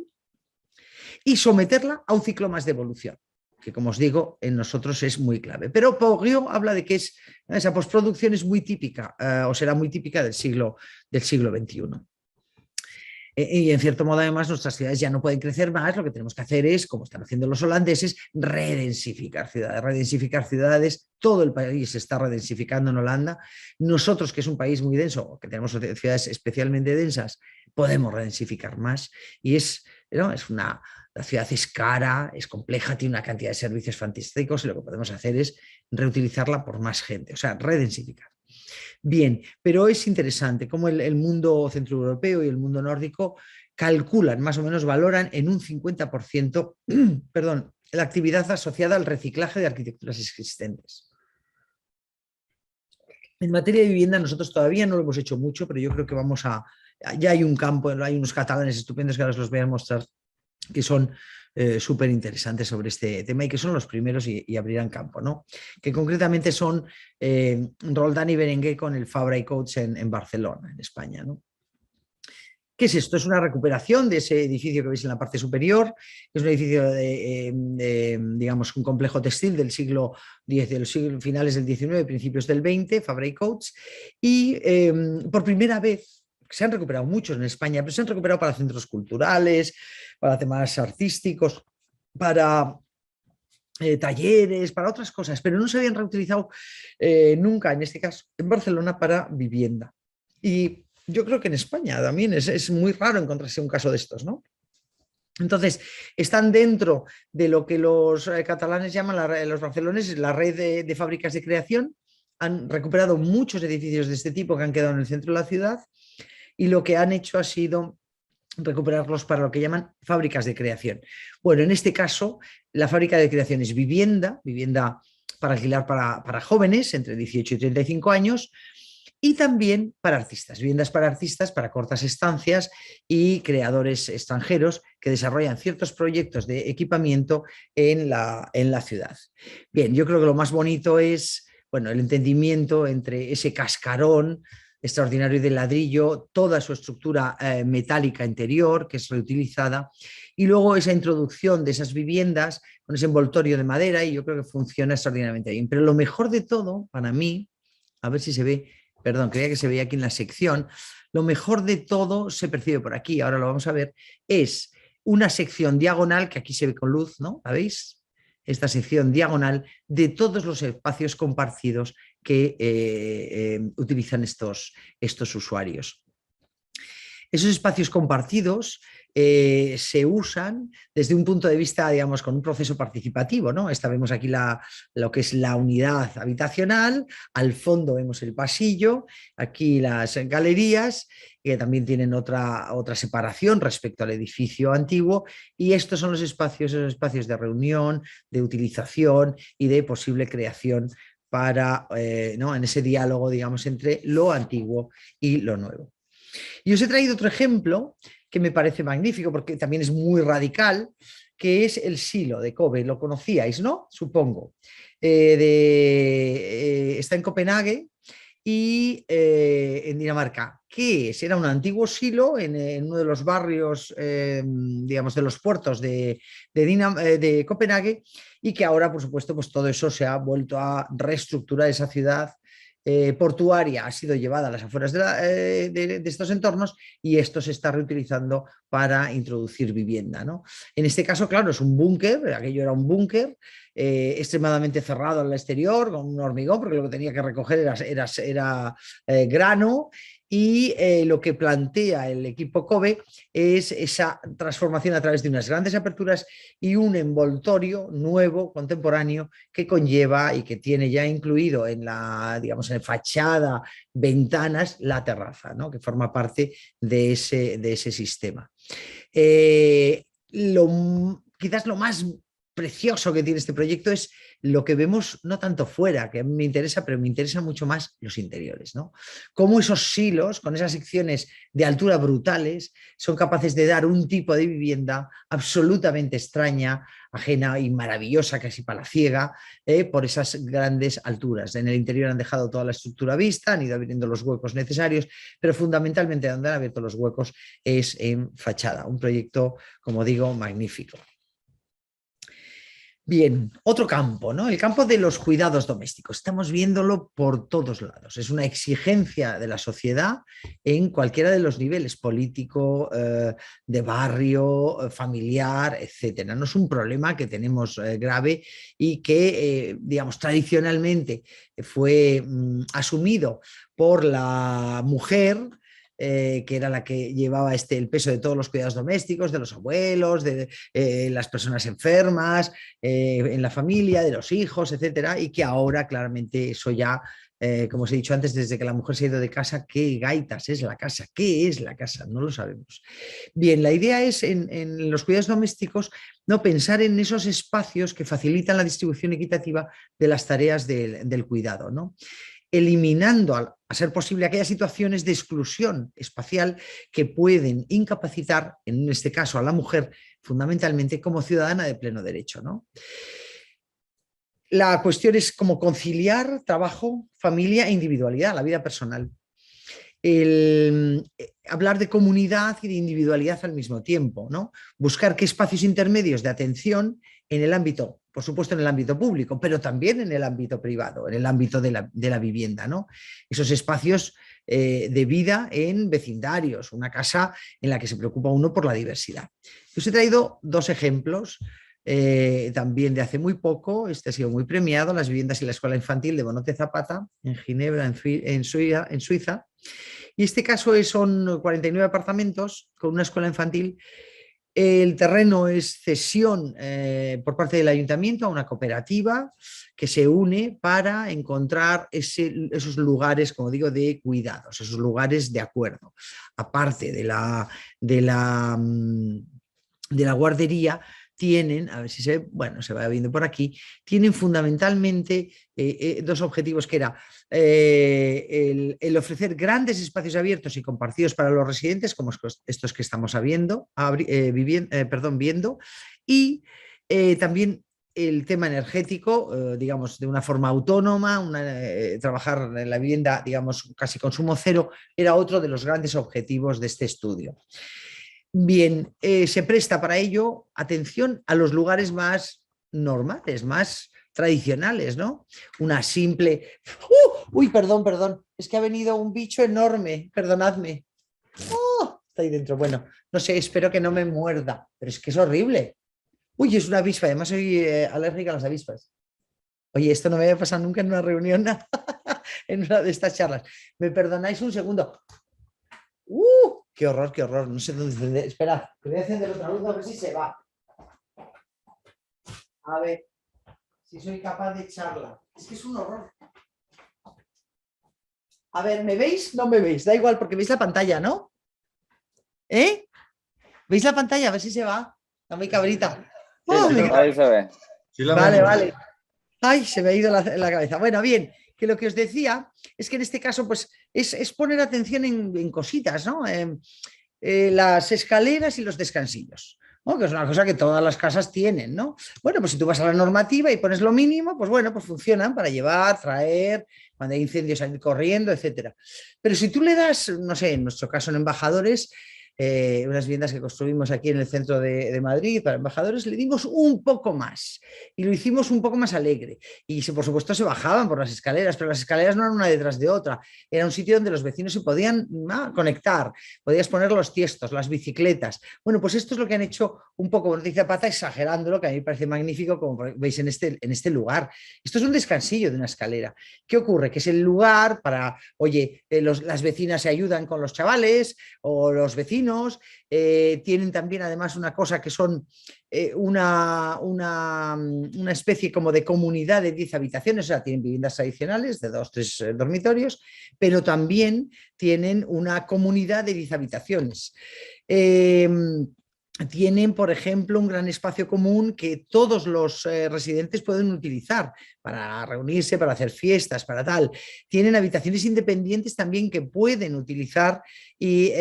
y someterla a un ciclo más de evolución, que como os digo, en nosotros es muy clave. Pero Bourgeois habla de que esa postproducción es muy típica, o será muy típica del siglo XXI. Y en cierto modo, además, nuestras ciudades ya no pueden crecer más. Lo que tenemos que hacer es, como están haciendo los holandeses, redensificar ciudades. Redensificar ciudades. Todo el país se está redensificando en Holanda. Nosotros, que es un país muy denso, que tenemos ciudades especialmente densas, podemos redensificar más. Y la ciudad es cara, es compleja, tiene una cantidad de servicios fantásticos y lo que podemos hacer es reutilizarla por más gente, o sea, redensificar. Bien, pero es interesante cómo el mundo centroeuropeo y el mundo nórdico calculan, más o menos valoran en un 50%, perdón, la actividad asociada al reciclaje de arquitecturas existentes. En materia de vivienda nosotros todavía no lo hemos hecho mucho, pero yo creo que ya hay un campo, hay unos catalanes estupendos que ahora os los voy a mostrar, que son súper interesantes sobre este tema y que son los primeros y abrirán campo, ¿no? Que concretamente son Roldán y Berenguer con el Fabra y Coats en Barcelona, en España, ¿no? ¿Qué es esto? Es una recuperación de ese edificio que veis en la parte superior. Es un edificio digamos, un complejo textil del siglo X, de los finales del XIX, principios del XX, Fabra y Coats. Y por primera vez, se han recuperado muchos en España, pero se han recuperado para centros culturales, para temas artísticos, para talleres, para otras cosas, pero no se habían reutilizado nunca, en este caso, en Barcelona, para vivienda. Y yo creo que en España también es muy raro encontrarse un caso de estos, ¿no? Entonces, están dentro de lo que los catalanes llaman, los barceloneses, la red de fábricas de creación. Han recuperado muchos edificios de este tipo que han quedado en el centro de la ciudad y lo que han hecho ha sido recuperarlos para lo que llaman fábricas de creación. Bueno, en este caso, la fábrica de creación es vivienda para alquilar para jóvenes entre 18 y 35 años, y también para artistas, viviendas para artistas, para cortas estancias y creadores extranjeros que desarrollan ciertos proyectos de equipamiento en la ciudad. Bien, yo creo que lo más bonito es, bueno, el entendimiento entre ese cascarón extraordinario de ladrillo, toda su estructura metálica interior, que es reutilizada, y luego esa introducción de esas viviendas con ese envoltorio de madera, y yo creo que funciona extraordinariamente bien. Pero lo mejor de todo, para mí, a ver si se ve, perdón, creía que se veía aquí en la sección, lo mejor de todo se percibe por aquí, ahora lo vamos a ver, es una sección diagonal, que aquí se ve con luz, ¿no? ¿La veis? Esta sección diagonal de todos los espacios compartidos que utilizan estos usuarios. Esos espacios compartidos se usan desde un punto de vista, digamos, con un proceso participativo, ¿no? Esta vemos aquí lo que es la unidad habitacional, al fondo vemos el pasillo, aquí las galerías, que también tienen otra separación respecto al edificio antiguo, y estos son esos espacios de reunión, de utilización y de posible creación ¿no? En ese diálogo, digamos, entre lo antiguo y lo nuevo. Y os he traído otro ejemplo que me parece magnífico porque también es muy radical, que es el silo de Kobe. Lo conocíais, ¿no? Supongo. Está en Copenhague y en Dinamarca. ¿Qué es? Era un antiguo silo en uno de los barrios, digamos, de los puertos de Copenhague, y que ahora, por supuesto, pues todo eso se ha vuelto a reestructurar. Esa ciudad portuaria ha sido llevada a las afueras de estos entornos, y esto se está reutilizando para introducir vivienda, ¿no? En este caso, claro, es un búnker, aquello era un búnker extremadamente cerrado al exterior, con un hormigón, porque lo que tenía que recoger era grano. Y lo que plantea el equipo Kobe es esa transformación a través de unas grandes aperturas y un envoltorio nuevo, contemporáneo, que conlleva y que tiene ya incluido en la, digamos, en fachada, ventanas, la terraza, ¿no? Que forma parte de ese sistema. Quizás lo más precioso que tiene este proyecto es lo que vemos no tanto fuera, que a mí me interesa, pero me interesa mucho más los interiores, ¿no? Cómo esos silos, con esas secciones de altura brutales, son capaces de dar un tipo de vivienda absolutamente extraña, ajena y maravillosa, casi palaciega, por esas grandes alturas. En el interior han dejado toda la estructura vista, han ido abriendo los huecos necesarios, pero fundamentalmente donde han abierto los huecos es en fachada. Un proyecto, como digo, magnífico. Bien, otro campo, ¿no? El campo de los cuidados domésticos. Estamos viéndolo por todos lados. Es una exigencia de la sociedad en cualquiera de los niveles, político, de barrio, familiar, etcétera. No es un problema que tenemos grave y que, digamos, tradicionalmente fue asumido por la mujer, que era la que llevaba el peso de todos los cuidados domésticos, de los abuelos, de las personas enfermas, en la familia, de los hijos, etcétera, y que ahora claramente eso ya, como os he dicho antes, desde que la mujer se ha ido de casa, ¿qué gaitas es la casa? ¿Qué es la casa? No lo sabemos. Bien, la idea es en los cuidados domésticos no pensar en esos espacios que facilitan la distribución equitativa de las tareas del cuidado, ¿no? Eliminando, a ser posible, aquellas situaciones de exclusión espacial que pueden incapacitar, en este caso a la mujer, fundamentalmente como ciudadana de pleno derecho, ¿no? La cuestión es cómo conciliar trabajo, familia e individualidad, la vida personal. Hablar de comunidad y de individualidad al mismo tiempo, ¿no? Buscar qué espacios intermedios de atención en el ámbito, por supuesto en el ámbito público, pero también en el ámbito privado, en el ámbito de la vivienda, ¿no? Esos espacios de vida en vecindarios, una casa en la que se preocupa uno por la diversidad. Yo os he traído dos ejemplos también de hace muy poco. Este ha sido muy premiado, las viviendas y la escuela infantil de Bonote Zapata, en Ginebra, en Suiza. Y este caso son 49 apartamentos con una escuela infantil. El terreno es cesión por parte del ayuntamiento a una cooperativa que se une para encontrar esos lugares, como digo, de cuidados, esos lugares de acuerdo. Aparte de la guardería, tienen, a ver si se va viendo por aquí, tienen fundamentalmente dos objetivos, que era el ofrecer grandes espacios abiertos y compartidos para los residentes, como estos que estamos viendo, y también el tema energético, digamos, de una forma autónoma, trabajar en la vivienda, digamos, casi consumo cero, era otro de los grandes objetivos de este estudio. Bien, se presta para ello atención a los lugares más normales, más tradicionales, ¿no? Una simple... ¡Uy, perdón! Es que ha venido un bicho enorme, perdonadme. ¡Oh! Está ahí dentro. Bueno, no sé, espero que no me muerda, pero es que es horrible. Uy, es una avispa, además soy alérgica a las avispas. Oye, esto no me había pasado nunca en una reunión, en una de estas charlas. ¿Me perdonáis un segundo? ¡Qué horror, qué horror! No sé dónde encender. Esperad, que voy a encender otra luz a ver si se va. A ver si soy capaz de echarla. Es que es un horror. A ver, ¿me veis? No me veis. Da igual, porque veis la pantalla, ¿no? ¿Eh? ¿Veis la pantalla? A ver si se va. Está muy cabrita. ¡Oh, sí, ahí se ve. Sí, vale. Ay, se me ha ido la cabeza. Bueno, bien, que lo que os decía es que en este caso pues, es poner atención en cositas, ¿no? las escaleras y los descansillos, ¿no? Que es una cosa que todas las casas tienen, ¿no? Bueno, pues si tú vas a la normativa y pones lo mínimo, pues bueno, pues funcionan para llevar, traer, cuando hay incendios, salir corriendo, etcétera. Pero si tú le das, no sé, en nuestro caso en embajadores, unas viviendas que construimos aquí en el centro de Madrid para embajadores, le dimos un poco más y lo hicimos un poco más alegre. Y por supuesto se bajaban por las escaleras, pero las escaleras no eran una detrás de otra. Era un sitio donde los vecinos se podían conectar, podías poner los tiestos, las bicicletas. Bueno, pues esto es lo que han hecho un poco, como dice Pata, exagerándolo, que a mí me parece magnífico, como veis en este lugar. Esto es un descansillo de una escalera. ¿Qué ocurre? Que es el lugar para, oye, las vecinas se ayudan con los chavales o los vecinos. Tienen también además una cosa que son una especie como de comunidad de 10 habitaciones, o sea, tienen viviendas tradicionales de 2, 3 dormitorios, pero también tienen una comunidad de 10 habitaciones. Tienen, por ejemplo, un gran espacio común que todos los residentes pueden utilizar para reunirse, para hacer fiestas, para tal. Tienen habitaciones independientes también que pueden utilizar y,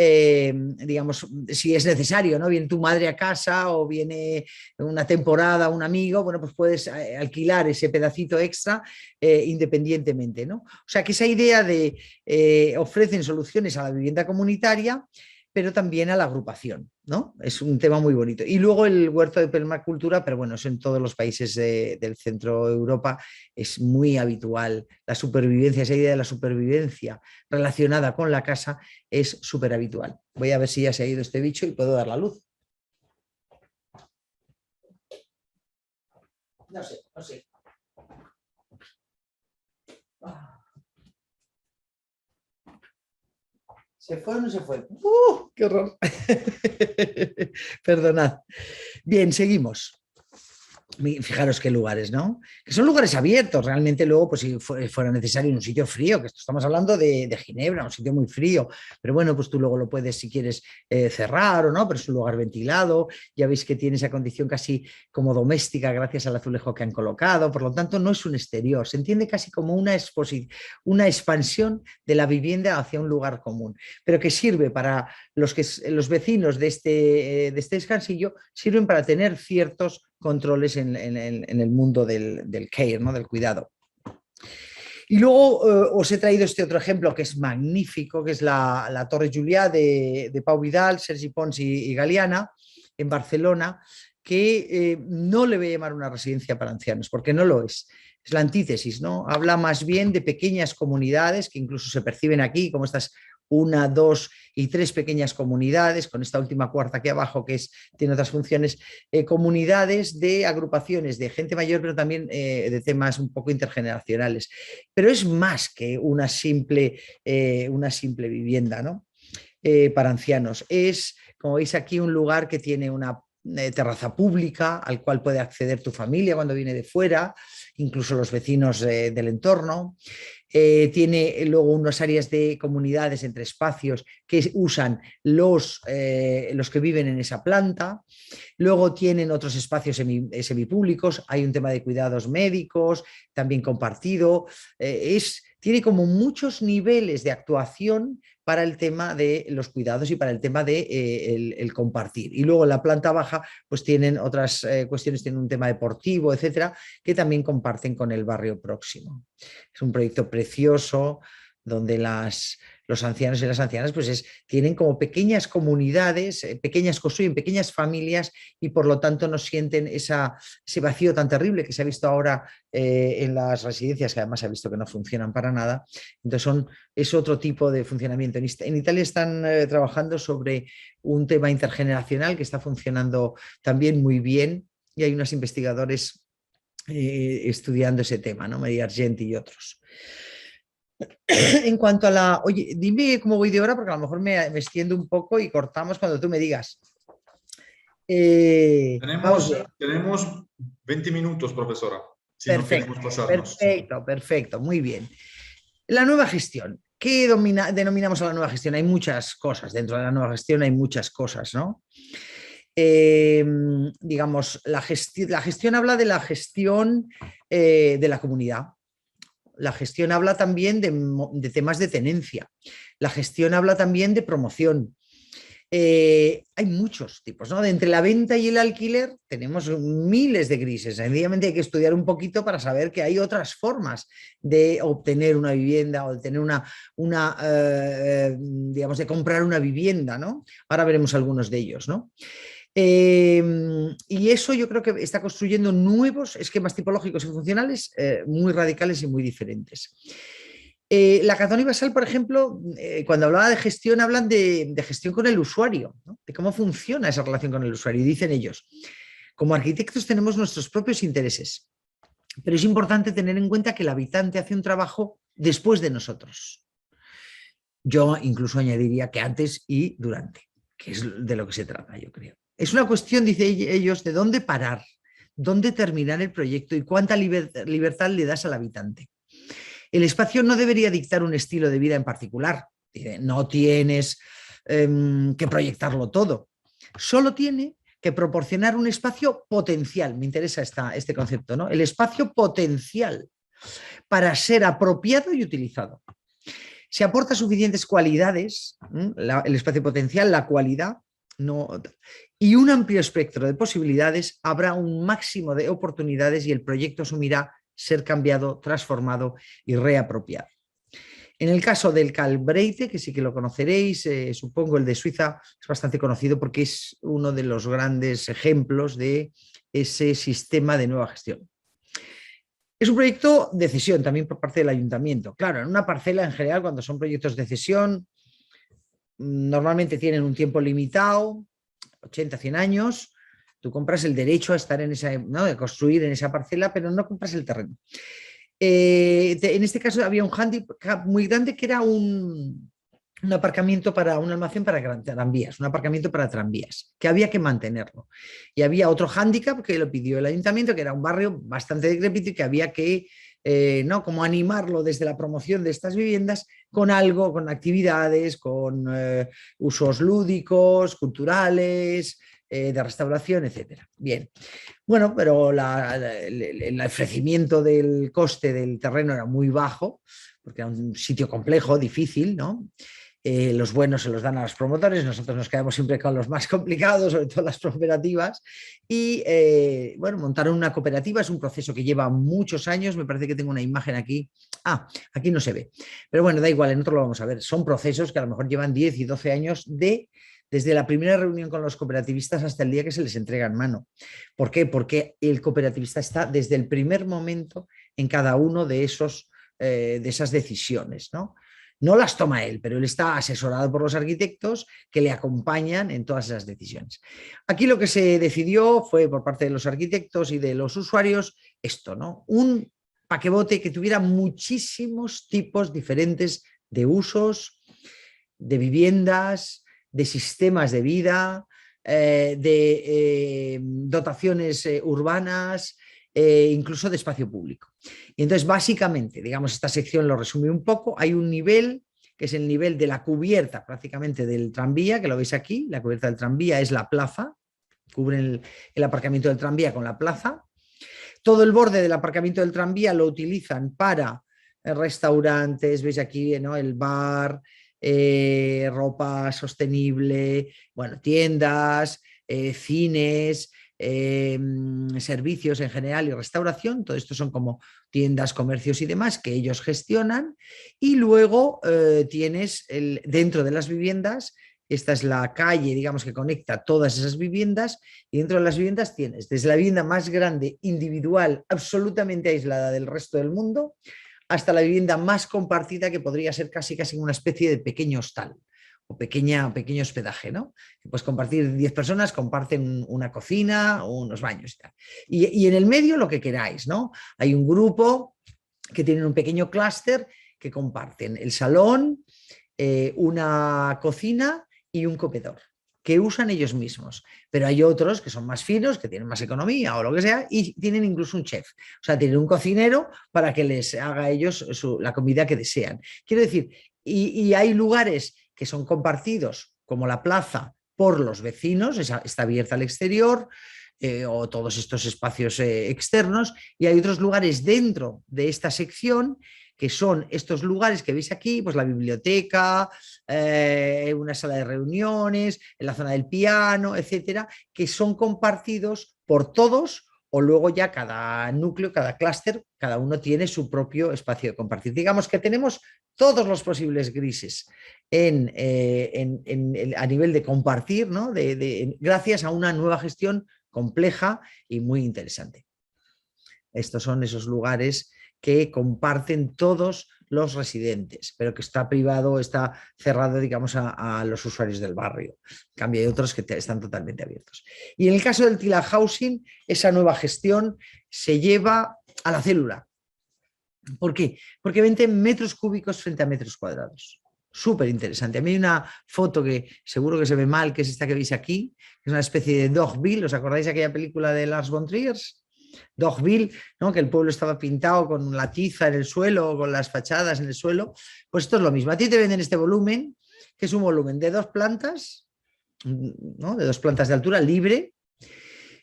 digamos, si es necesario, ¿no? Viene tu madre a casa o viene una temporada un amigo, bueno, pues puedes alquilar ese pedacito extra independientemente, ¿no? O sea, que esa idea de ofrecen soluciones a la vivienda comunitaria, pero también a la agrupación, ¿no? Es un tema muy bonito. Y luego el huerto de permacultura, pero bueno, eso en todos los países del centro de Europa es muy habitual. La supervivencia, esa idea de la supervivencia relacionada con la casa es súper habitual. Voy a ver si ya se ha ido este bicho y puedo dar la luz. No sé, no sé. ¿Se fue o no se fue? ¡Qué horror! Perdonad. Bien, seguimos. Fijaros qué lugares, ¿no? Que son lugares abiertos, realmente luego, pues si fuera necesario en un sitio frío, que estamos hablando de Ginebra, un sitio muy frío, pero bueno, pues tú luego lo puedes, si quieres, cerrar o no, pero es un lugar ventilado, ya veis que tiene esa condición casi como doméstica gracias al azulejo que han colocado, por lo tanto no es un exterior, se entiende casi como una expansión de la vivienda hacia un lugar común, pero que sirve para los vecinos de este descansillo, sirven para tener ciertos controles en el mundo del care, ¿no? Del cuidado. Y luego os he traído este otro ejemplo que es magnífico, que es la Torre Julià de Pau Vidal, Sergi Pons y Galiana, en Barcelona, que no le voy a llamar una residencia para ancianos, porque no lo es. Es la antítesis, ¿no? Habla más bien de pequeñas comunidades que incluso se perciben aquí como estas 1, 2 y 3 pequeñas comunidades, con esta última cuarta aquí abajo que tiene otras funciones, comunidades de agrupaciones de gente mayor, pero también de temas un poco intergeneracionales. Pero es más que una simple vivienda, ¿no? Para ancianos. Es, como veis aquí, un lugar que tiene una terraza pública al cual puede acceder tu familia cuando viene de fuera, incluso los vecinos del entorno. Tiene luego unas áreas de comunidades entre espacios que usan los que viven en esa planta. Luego tienen otros espacios semipúblicos. Hay un tema de cuidados médicos, también compartido. Tiene como muchos niveles de actuación para el tema de los cuidados y para el tema de el compartir. Y luego en la planta baja pues tienen otras cuestiones, tienen un tema deportivo, etcétera, que también comparten con el barrio próximo. Es un proyecto precioso donde los ancianos y las ancianas pues tienen como pequeñas comunidades, construyen pequeñas familias y por lo tanto no sienten ese vacío tan terrible que se ha visto ahora en las residencias, que además se ha visto que no funcionan para nada. Entonces es otro tipo de funcionamiento. En Italia están trabajando sobre un tema intergeneracional que está funcionando también muy bien y hay unos investigadores estudiando ese tema, ¿no? María Argenti y otros. En cuanto a oye, dime cómo voy de hora porque a lo mejor me extiendo un poco y cortamos cuando tú me digas. Tenemos 20 minutos, profesora, si no queremos pasarnos. Perfecto, muy bien. La nueva gestión. ¿Qué denominamos a la nueva gestión? Hay muchas cosas, dentro de la nueva gestión hay muchas cosas, ¿no? Digamos, la gestión habla de la gestión de la comunidad. La gestión habla también de temas de tenencia. La gestión habla también de promoción. Hay muchos tipos, ¿no? De entre la venta y el alquiler tenemos miles de grises. Sencillamente hay que estudiar un poquito para saber que hay otras formas de obtener una vivienda o de tener digamos, de comprar una vivienda, ¿no? Ahora veremos algunos de ellos, ¿no? Y eso yo creo que está construyendo nuevos esquemas tipológicos y funcionales muy radicales y muy diferentes. La Catón y Basal, por ejemplo, cuando hablaba de gestión, hablan de gestión con el usuario, ¿no? De cómo funciona esa relación con el usuario. Y dicen ellos, como arquitectos tenemos nuestros propios intereses, pero es importante tener en cuenta que el habitante hace un trabajo después de nosotros. Yo incluso añadiría que antes y durante, que es de lo que se trata, yo creo. Es una cuestión, dice ellos, de dónde parar, dónde terminar el proyecto y cuánta libertad le das al habitante. El espacio no debería dictar un estilo de vida en particular. No tienes que proyectarlo todo. Solo tiene que proporcionar un espacio potencial. Me interesa este concepto, ¿no? El espacio potencial para ser apropiado y utilizado. Si aporta suficientes cualidades, el espacio potencial, la cualidad, no, y un amplio espectro de posibilidades, habrá un máximo de oportunidades y el proyecto asumirá ser cambiado, transformado y reapropiado. En el caso del Calbreite, que sí que lo conoceréis, supongo el de Suiza es bastante conocido porque es uno de los grandes ejemplos de ese sistema de nueva gestión. Es un proyecto de cesión también por parte del ayuntamiento. Claro, en una parcela en general, cuando son proyectos de cesión, normalmente tienen un tiempo limitado, 80, 100 años. Tú compras el derecho a estar en esa, ¿no? De construir en esa parcela, pero no compras el terreno. En este caso había un handicap muy grande que era un aparcamiento para un almacén para tranvías, un aparcamiento para tranvías, que había que mantenerlo. Y había otro hándicap que lo pidió el ayuntamiento, que era un barrio bastante decrépito y que había que ¿no? Como animarlo desde la promoción de estas viviendas con algo, con actividades, con usos lúdicos, culturales, de restauración, etcétera. Bien, bueno, pero el ofrecimiento del coste del terreno era muy bajo, porque era un sitio complejo, difícil, ¿no? Los buenos se los dan a los promotores, nosotros nos quedamos siempre con los más complicados, sobre todo las cooperativas, y bueno, montaron una cooperativa, es un proceso que lleva muchos años, me parece que tengo una imagen aquí, aquí no se ve, pero bueno, da igual, en otro lo vamos a ver, son procesos que a lo mejor llevan 10 y 12 años desde la primera reunión con los cooperativistas hasta el día que se les entrega en mano. ¿Por qué? Porque el cooperativista está desde el primer momento en cada uno de esas decisiones, ¿no? No las toma él, pero él está asesorado por los arquitectos que le acompañan en todas esas decisiones. Aquí lo que se decidió fue por parte de los arquitectos y de los usuarios esto, ¿no? Un paquebote que tuviera muchísimos tipos diferentes de usos, de viviendas, de sistemas de vida, de dotaciones urbanas, incluso de espacio público. Y entonces, básicamente, digamos, esta sección lo resume un poco. Hay un nivel, que es el nivel de la cubierta prácticamente del tranvía, que lo veis aquí. La cubierta del tranvía es la plaza, cubren el aparcamiento del tranvía con la plaza. Todo el borde del aparcamiento del tranvía lo utilizan para restaurantes, veis aquí, ¿no? El bar, ropa sostenible, bueno, tiendas, cines, servicios en general y restauración. Todo esto son como tiendas, comercios y demás que ellos gestionan. Y luego tienes dentro de las viviendas, esta es la calle, digamos, que conecta todas esas viviendas, y dentro de las viviendas tienes desde la vivienda más grande, individual, absolutamente aislada del resto del mundo, hasta la vivienda más compartida, que podría ser casi una especie de pequeño hostal o pequeño hospedaje, ¿no? Puedes compartir 10 personas, comparten una cocina o unos baños y tal. Y en el medio lo que queráis, ¿no? Hay un grupo que tienen un pequeño clúster que comparten el salón, una cocina y un comedor que usan ellos mismos, pero hay otros que son más finos, que tienen más economía o lo que sea, y tienen incluso un chef, o sea, tienen un cocinero para que les haga a ellos la comida que desean. Quiero decir, y hay lugares que son compartidos, como la plaza, por los vecinos, está abierta al exterior, o todos estos espacios externos, y hay otros lugares dentro de esta sección que son estos lugares que veis aquí, pues la biblioteca, una sala de reuniones, en la zona del piano, etcétera, que son compartidos por todos, o luego ya cada núcleo, cada clúster, cada uno tiene su propio espacio de compartir. Digamos que tenemos todos los posibles grises a nivel de compartir, ¿no? Gracias a una nueva gestión compleja y muy interesante. Estos son esos lugares que comparten todos los residentes, pero que está privado, está cerrado, digamos, a los usuarios del barrio. En cambio, hay otros que están totalmente abiertos. Y en el caso del Tila Housing, esa nueva gestión se lleva a la célula. ¿Por qué? Porque 20 metros cúbicos frente a metros cuadrados. Súper interesante. A mí hay una foto que seguro que se ve mal, que es esta que veis aquí, que es una especie de Dogville. ¿Os acordáis de aquella película de Lars von Trier? Dogville, ¿no? Que el pueblo estaba pintado con la tiza en el suelo, con las fachadas en el suelo. Pues esto es lo mismo. A ti te venden este volumen, que es un volumen de 2 plantas, ¿no? De 2 plantas de altura, libre,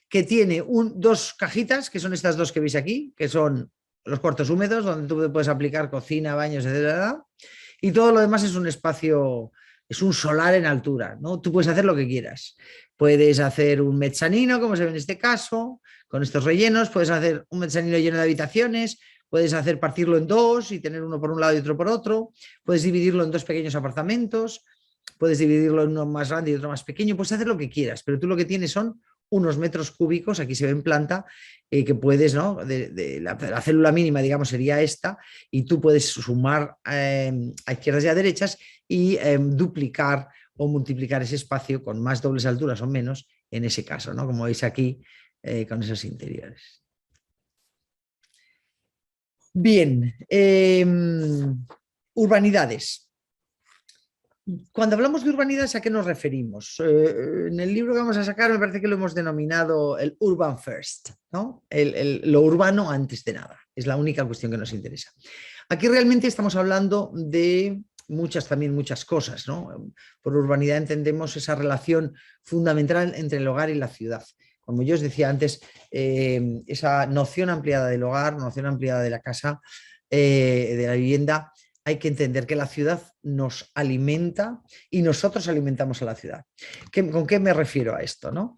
que tiene 2 cajitas, que son estas 2 que veis aquí, que son los cuartos húmedos, donde tú puedes aplicar cocina, baños, etcétera. Y todo lo demás es un espacio, es un solar en altura, ¿no? Tú puedes hacer lo que quieras. Puedes hacer un mezzanino, como se ve en este caso, con estos rellenos. Puedes hacer un mezzanino lleno de habitaciones. Puedes partirlo en 2 y tener uno por un lado y otro por otro. Puedes dividirlo en 2 pequeños apartamentos. Puedes dividirlo en uno más grande y otro más pequeño. Puedes hacer lo que quieras, pero tú lo que tienes son unos metros cúbicos, aquí se ve en planta, que puedes, ¿no? La célula mínima, digamos, sería esta, y tú puedes sumar a izquierdas y a derechas y duplicar o multiplicar ese espacio con más dobles alturas o menos en ese caso, ¿no? Como veis aquí con esos interiores. Bien, urbanidades. Cuando hablamos de urbanidades, ¿a qué nos referimos? En el libro que vamos a sacar me parece que lo hemos denominado el urban first, ¿no? Lo urbano antes de nada. Es la única cuestión que nos interesa. Aquí realmente estamos hablando de muchas cosas, ¿no? Por urbanidad entendemos esa relación fundamental entre el hogar y la ciudad. Como yo os decía antes, esa noción ampliada del hogar, noción ampliada de la casa, de la vivienda, hay que entender que la ciudad nos alimenta y nosotros alimentamos a la ciudad. ¿Con qué me refiero a esto, ¿no?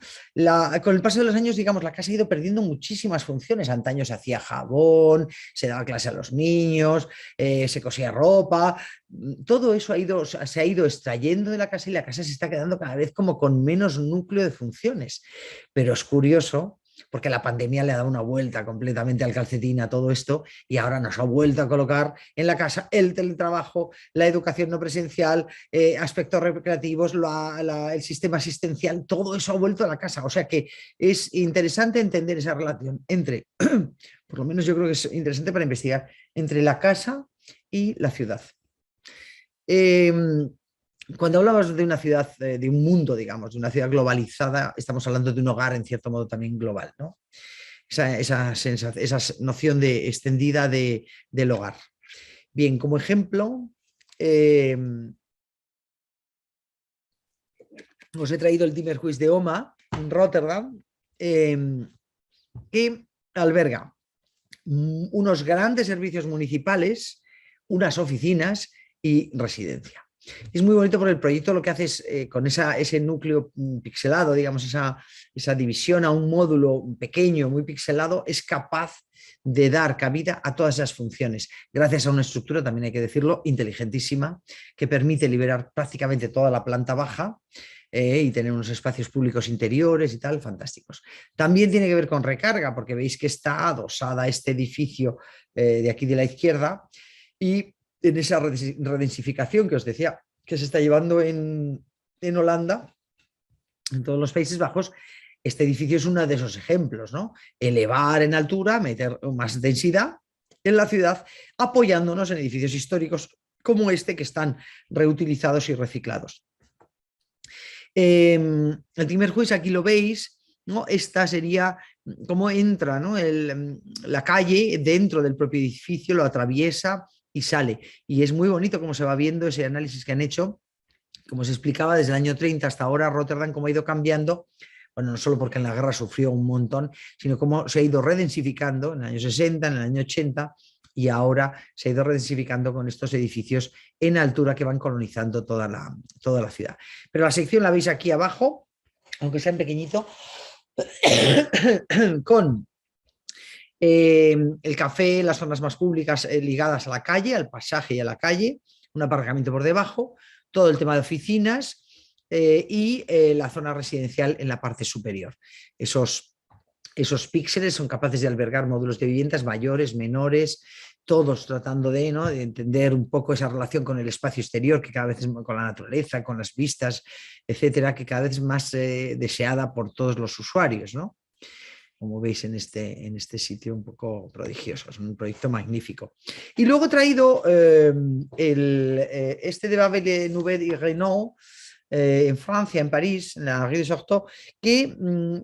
Con el paso de los años, digamos, la casa ha ido perdiendo muchísimas funciones. Antaño se hacía jabón, se daba clase a los niños, se cosía ropa. Todo eso se ha ido extrayendo de la casa y la casa se está quedando cada vez como con menos núcleo de funciones. Pero es curioso, porque la pandemia le ha dado una vuelta completamente al calcetín a todo esto y ahora nos ha vuelto a colocar en la casa el teletrabajo, la educación no presencial, aspectos recreativos, el sistema asistencial, todo eso ha vuelto a la casa. O sea que es interesante entender esa relación entre, por lo menos yo creo que es interesante para investigar, entre la casa y la ciudad. Cuando hablamos de una ciudad, de un mundo, digamos, de una ciudad globalizada, estamos hablando de un hogar en cierto modo también global, ¿no? Esa noción extendida del hogar. Bien, como ejemplo, os he traído el Timmerhuis de OMA, en Rotterdam, que alberga unos grandes servicios municipales, unas oficinas y residencia. Es muy bonito porque el proyecto lo que hace es, con ese núcleo pixelado, digamos, esa división a un módulo pequeño, muy pixelado, es capaz de dar cabida a todas esas funciones, gracias a una estructura, también hay que decirlo, inteligentísima, que permite liberar prácticamente toda la planta baja y tener unos espacios públicos interiores y tal, fantásticos. También tiene que ver con recarga, porque veis que está adosada este edificio de aquí de la izquierda, y en esa redensificación que os decía que se está llevando en Holanda, en todos los Países Bajos, este edificio es uno de esos ejemplos, ¿no? Elevar en altura, meter más densidad en la ciudad, apoyándonos en edificios históricos como este que están reutilizados y reciclados. El Timmerhuis, aquí lo veis, ¿no? Esta sería cómo entra, ¿no? La calle dentro del propio edificio, lo atraviesa y sale. Y es muy bonito cómo se va viendo ese análisis que han hecho, como se explicaba, desde el año 30 hasta ahora Rotterdam, cómo ha ido cambiando, bueno, no solo porque en la guerra sufrió un montón, sino cómo se ha ido redensificando en el año 60, en el año 80, y ahora se ha ido redensificando con estos edificios en altura que van colonizando toda la ciudad. Pero la sección la veis aquí abajo, aunque sea en pequeñito, con el café, las zonas más públicas ligadas a la calle, al pasaje y a la calle, un aparcamiento por debajo, todo el tema de oficinas y la zona residencial en la parte superior. Esos píxeles son capaces de albergar módulos de viviendas mayores, menores, todos tratando ¿no? de entender un poco esa relación con el espacio exterior, que cada vez es con la naturaleza, con las vistas, etcétera, que cada vez es más deseada por todos los usuarios, ¿no? Como veis en este sitio un poco prodigioso, es un proyecto magnífico. Y luego he traído este de Babel, Nouvel y Renault, en Francia, en París, en la Rue de Sorteau, que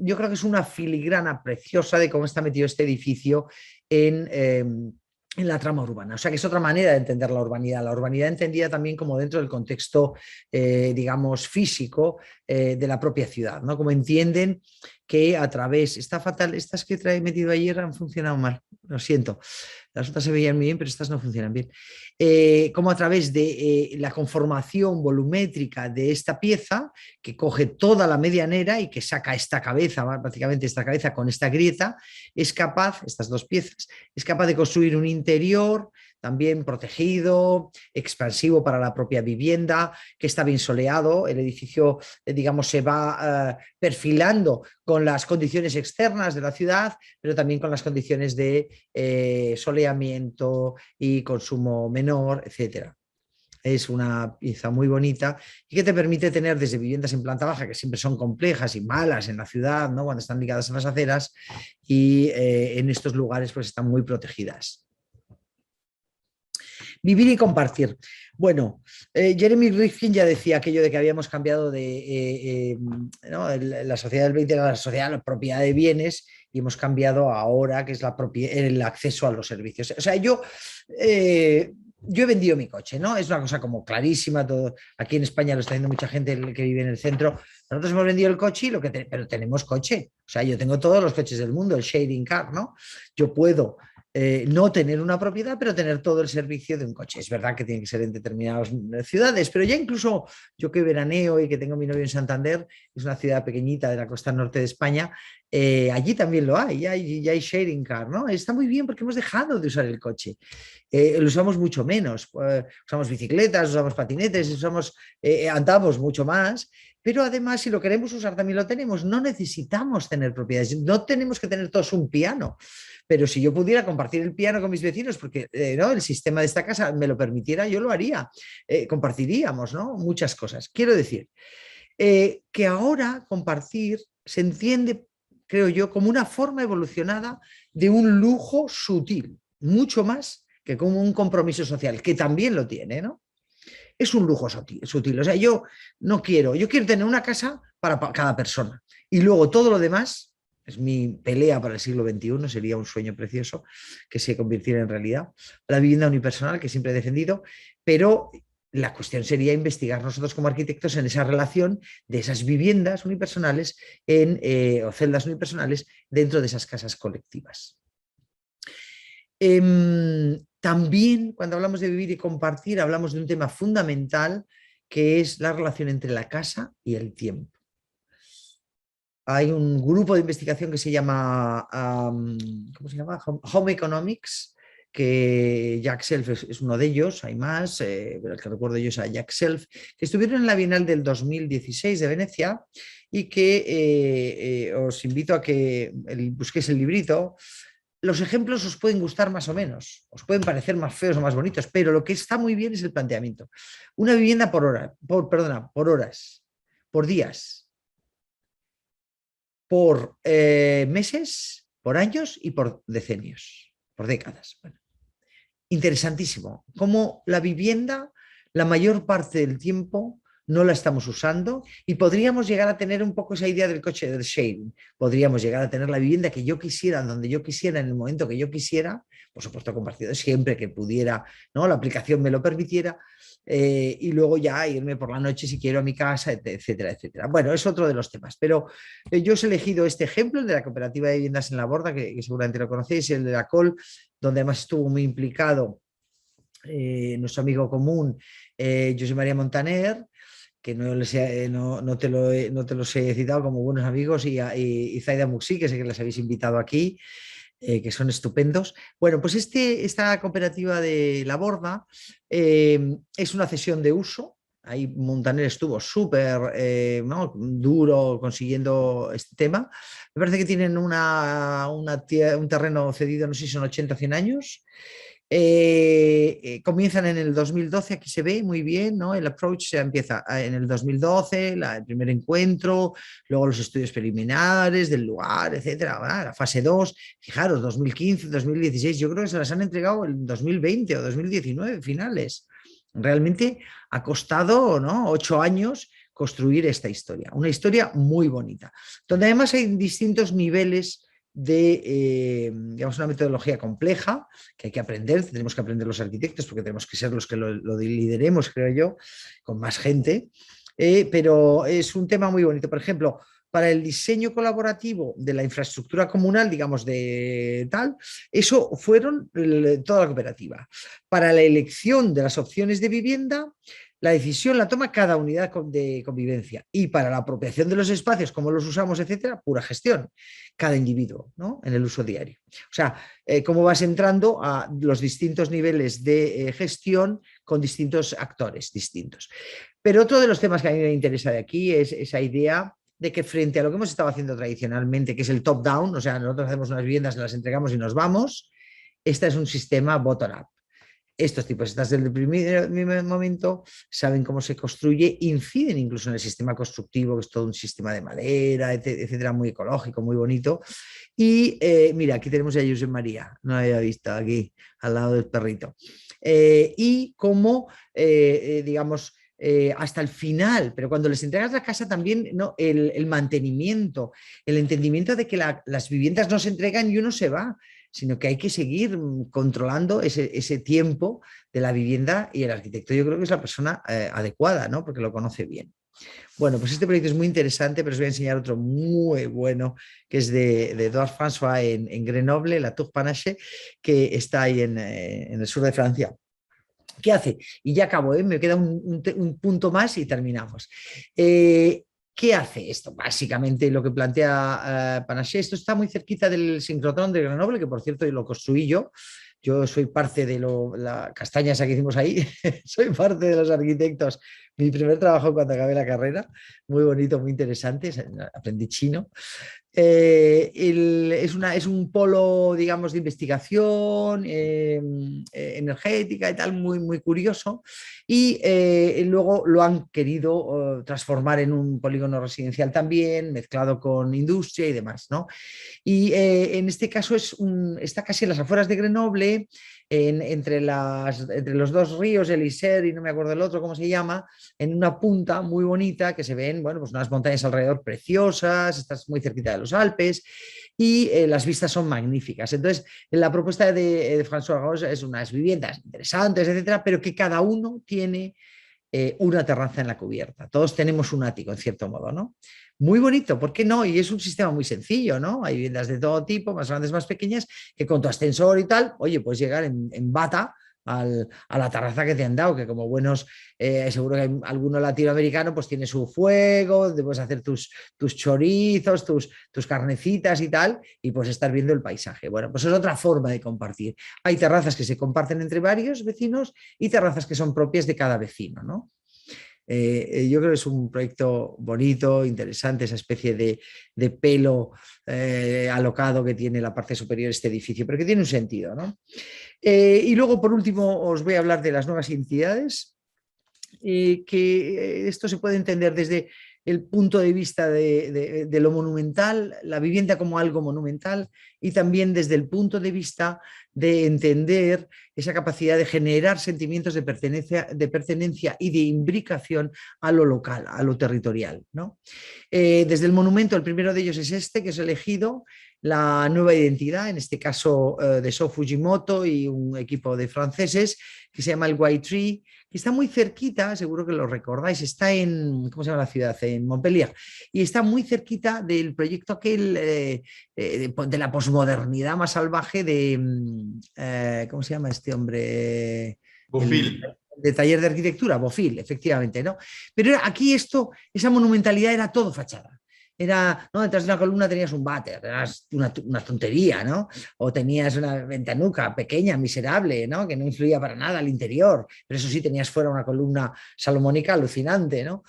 yo creo que es una filigrana preciosa de cómo está metido este edificio en la trama urbana. O sea, que es otra manera de entender la urbanidad. La urbanidad entendida también como dentro del contexto, digamos, físico de la propia ciudad, ¿no? Como entienden que a través, está fatal, estas que he metido ayer han funcionado mal, lo siento. Las otras se veían muy bien, pero estas no funcionan bien. Como a través de la conformación volumétrica de esta pieza, que coge toda la medianera y que saca esta cabeza, prácticamente esta cabeza con esta grieta, es capaz, estas dos piezas, es capaz de construir un interior también protegido, expansivo para la propia vivienda, que está bien soleado, el edificio, digamos, se va perfilando con las condiciones externas de la ciudad, pero también con las condiciones de soleamiento y consumo menor, etcétera. Es una pieza muy bonita y que te permite tener desde viviendas en planta baja, que siempre son complejas y malas en la ciudad, ¿no? Cuando están ligadas a las aceras, y en estos lugares pues están muy protegidas. Vivir y compartir. Bueno, Jeremy Rifkin ya decía aquello de que habíamos cambiado de ¿no? la sociedad del 20 era la sociedad de la propiedad de bienes y hemos cambiado ahora que es el acceso a los servicios. O sea, yo he vendido mi coche, ¿no? Es una cosa como clarísima. Todo, aquí en España lo está haciendo mucha gente que vive en el centro. Nosotros hemos vendido el coche, pero tenemos coche. O sea, yo tengo todos los coches del mundo, el sharing car, ¿no? Yo puedo no tener una propiedad, pero tener todo el servicio de un coche. Es verdad que tiene que ser en determinadas ciudades, pero ya incluso yo que veraneo y que tengo mi novio en Santander, es una ciudad pequeñita de la costa norte de España, allí también lo hay, ya hay sharing car, ¿no? Está muy bien porque hemos dejado de usar el coche. Lo usamos mucho menos, usamos bicicletas, usamos patinetes, andamos mucho más, pero además si lo queremos usar también lo tenemos, no necesitamos tener propiedades, no tenemos que tener todos un piano, pero si yo pudiera compartir el piano con mis vecinos, porque ¿no? el sistema de esta casa me lo permitiera, yo lo haría, compartiríamos, ¿no? Muchas cosas. Quiero decir que ahora compartir se entiende, creo yo, como una forma evolucionada de un lujo sutil, mucho más que como un compromiso social, que también lo tiene, ¿no? Es un lujo sutil. O sea, yo quiero tener una casa para cada persona. Y luego todo lo demás, es mi pelea para el siglo XXI, sería un sueño precioso que se convirtiera en realidad. La vivienda unipersonal, que siempre he defendido, pero la cuestión sería investigar nosotros como arquitectos en esa relación de esas viviendas unipersonales o celdas unipersonales dentro de esas casas colectivas. También cuando hablamos de vivir y compartir hablamos de un tema fundamental que es la relación entre la casa y el tiempo. Hay un grupo de investigación que se llama, ¿cómo se llama? Home Economics, que Jack Self es uno de ellos, hay más, pero el que recuerdo yo es a Jack Self, que estuvieron en la Bienal del 2016 de Venecia y que os invito a que busquéis el librito. Los ejemplos os pueden gustar más o menos, os pueden parecer más feos o más bonitos, pero lo que está muy bien es el planteamiento. Una vivienda por horas, por días, por meses, por años y por decenios, por décadas. Bueno, interesantísimo. Cómo la vivienda, la mayor parte del tiempo, no la estamos usando y podríamos llegar a tener un poco esa idea del coche del sharing. Podríamos llegar a tener la vivienda que yo quisiera, donde yo quisiera, en el momento que yo quisiera, por supuesto compartido siempre que pudiera, ¿no? La aplicación me lo permitiera, y luego ya irme por la noche si quiero a mi casa, etcétera, etcétera. Bueno, es otro de los temas, pero yo os he elegido este ejemplo, el de la cooperativa de viviendas en La Borda, que seguramente lo conocéis, el de la COL, donde además estuvo muy implicado nuestro amigo común, José María Montaner, que no te los he citado como buenos amigos, y Zaida Muxi, que sé que les habéis invitado aquí, que son estupendos. Bueno, pues esta cooperativa de La Borda es una cesión de uso. Ahí Montaner estuvo súper ¿no? duro consiguiendo este tema. Me parece que tienen un terreno cedido, no sé si son 80 o 100 años. Comienzan en el 2012, aquí se ve muy bien, ¿no? El approach se empieza en el 2012, el primer encuentro, luego los estudios preliminares del lugar, etcétera, ¿verdad? La fase 2, fijaros, 2015, 2016, yo creo que se las han entregado en 2020 o 2019, finales. Realmente ha costado, ¿no? 8 años construir esta historia, una historia muy bonita, donde además hay distintos niveles de, digamos, una metodología compleja que hay que aprender, tenemos que aprender los arquitectos porque tenemos que ser los que lo lideremos, creo yo, con más gente, pero es un tema muy bonito. Por ejemplo, para el diseño colaborativo de la infraestructura comunal, digamos, de tal, eso fueron toda la cooperativa. Para la elección de las opciones de vivienda, la decisión la toma cada unidad de convivencia, y para la apropiación de los espacios, cómo los usamos, etcétera, pura gestión, cada individuo, ¿no? En el uso diario. O sea, cómo vas entrando a los distintos niveles de gestión con distintos actores distintos. Pero otro de los temas que a mí me interesa de aquí es esa idea de que frente a lo que hemos estado haciendo tradicionalmente, que es el top-down, o sea, nosotros hacemos unas viviendas, las entregamos y nos vamos, este es un sistema bottom-up. Estos tipos, estas del primer momento, saben cómo se construye, inciden incluso en el sistema constructivo, que es todo un sistema de madera, etcétera, muy ecológico, muy bonito. Y mira, aquí tenemos a Josep María, no lo había visto aquí, al lado del perrito. Y cómo, digamos, hasta el final, pero cuando les entregas la casa también, ¿no? El mantenimiento, el entendimiento de que las viviendas no se entregan y uno se va, sino que hay que seguir controlando ese tiempo de la vivienda, y el arquitecto yo creo que es la persona adecuada, ¿no? Porque lo conoce bien. Bueno, pues este proyecto es muy interesante, pero os voy a enseñar otro muy bueno, que es de Edouard François en Grenoble, la Tour Panache, que está ahí en el sur de Francia. ¿Qué hace? Y ya acabo, me queda un punto más y terminamos. ¿Qué hace esto? Básicamente lo que plantea Panaché, esto está muy cerquita del sincrotrón de Grenoble, que por cierto lo construí yo. Yo soy parte de la castaña esa que hicimos ahí, soy parte de los arquitectos. Mi primer trabajo cuando acabé la carrera, muy bonito, muy interesante, aprendí chino. Es un polo, digamos, de investigación energética y tal, muy, muy curioso. Y luego lo han querido transformar en un polígono residencial también, mezclado con industria y demás, ¿no? Y en este caso está casi en las afueras de Grenoble, entre los dos ríos, el Isère y no me acuerdo el otro cómo se llama, en una punta muy bonita que se ven, bueno, pues unas montañas alrededor preciosas, estás muy cerquita de los Alpes y las vistas son magníficas. Entonces, la propuesta de François Gauss es unas viviendas interesantes, etcétera, pero que cada uno tiene una terraza en la cubierta. Todos tenemos un ático, en cierto modo, ¿no? Muy bonito, ¿por qué no? Y es un sistema muy sencillo, ¿no? Hay viviendas de todo tipo, más grandes, más pequeñas, que con tu ascensor y tal, oye, puedes llegar en bata a la terraza que te han dado, que como buenos, seguro que hay alguno latinoamericano, pues tiene su fuego, puedes hacer tus chorizos, tus carnecitas y tal, y pues estar viendo el paisaje. Bueno, pues es otra forma de compartir. Hay terrazas que se comparten entre varios vecinos y terrazas que son propias de cada vecino, ¿no? Yo creo que es un proyecto bonito, interesante, esa especie de pelo alocado que tiene la parte superior de este edificio, pero que tiene un sentido, ¿no? Y luego, por último, os voy a hablar de las nuevas identidades, que esto se puede entender desde el punto de vista de lo monumental, la vivienda como algo monumental, y también desde el punto de vista de entender esa capacidad de generar sentimientos de pertenencia y de imbricación a lo local, a lo territorial, ¿no? Desde el monumento, el primero de ellos es este, que es elegido, la nueva identidad, en este caso de So Fujimoto y un equipo de franceses que se llama el White Tree, que está muy cerquita, seguro que lo recordáis, está en, ¿cómo se llama la ciudad? En Montpellier, y está muy cerquita del proyecto aquel de la posmodernidad más salvaje de, ¿cómo se llama este hombre? El, Bofill. de taller de arquitectura, Bofill, efectivamente, ¿no? Pero aquí esto, esa monumentalidad era todo fachada. Era, ¿no? Detrás de una columna tenías un váter, era una tontería, ¿no? O tenías una ventanuca pequeña, miserable, ¿no? Que no influía para nada al interior, pero eso sí, tenías fuera una columna salomónica alucinante, ¿no?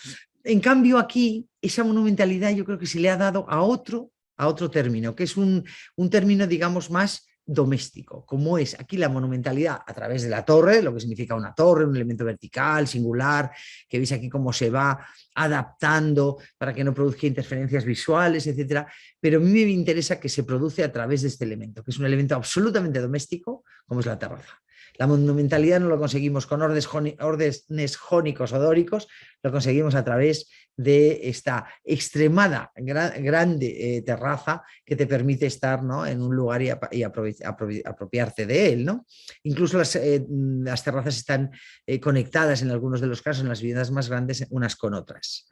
En cambio, aquí, esa monumentalidad yo creo que se le ha dado a otro término, que es un término, digamos, más doméstico, como es aquí la monumentalidad a través de la torre, lo que significa una torre, un elemento vertical, singular, que veis aquí cómo se va adaptando para que no produzca interferencias visuales, etcétera. Pero a mí me interesa que se produce a través de este elemento, que es un elemento absolutamente doméstico, como es la terraza. La monumentalidad no lo conseguimos con órdenes jónicos o dóricos, lo conseguimos a través de esta extremada grande terraza que te permite estar, ¿no? En un lugar y apropiarte de él, ¿no? Incluso las terrazas están conectadas en algunos de los casos en las viviendas más grandes unas con otras.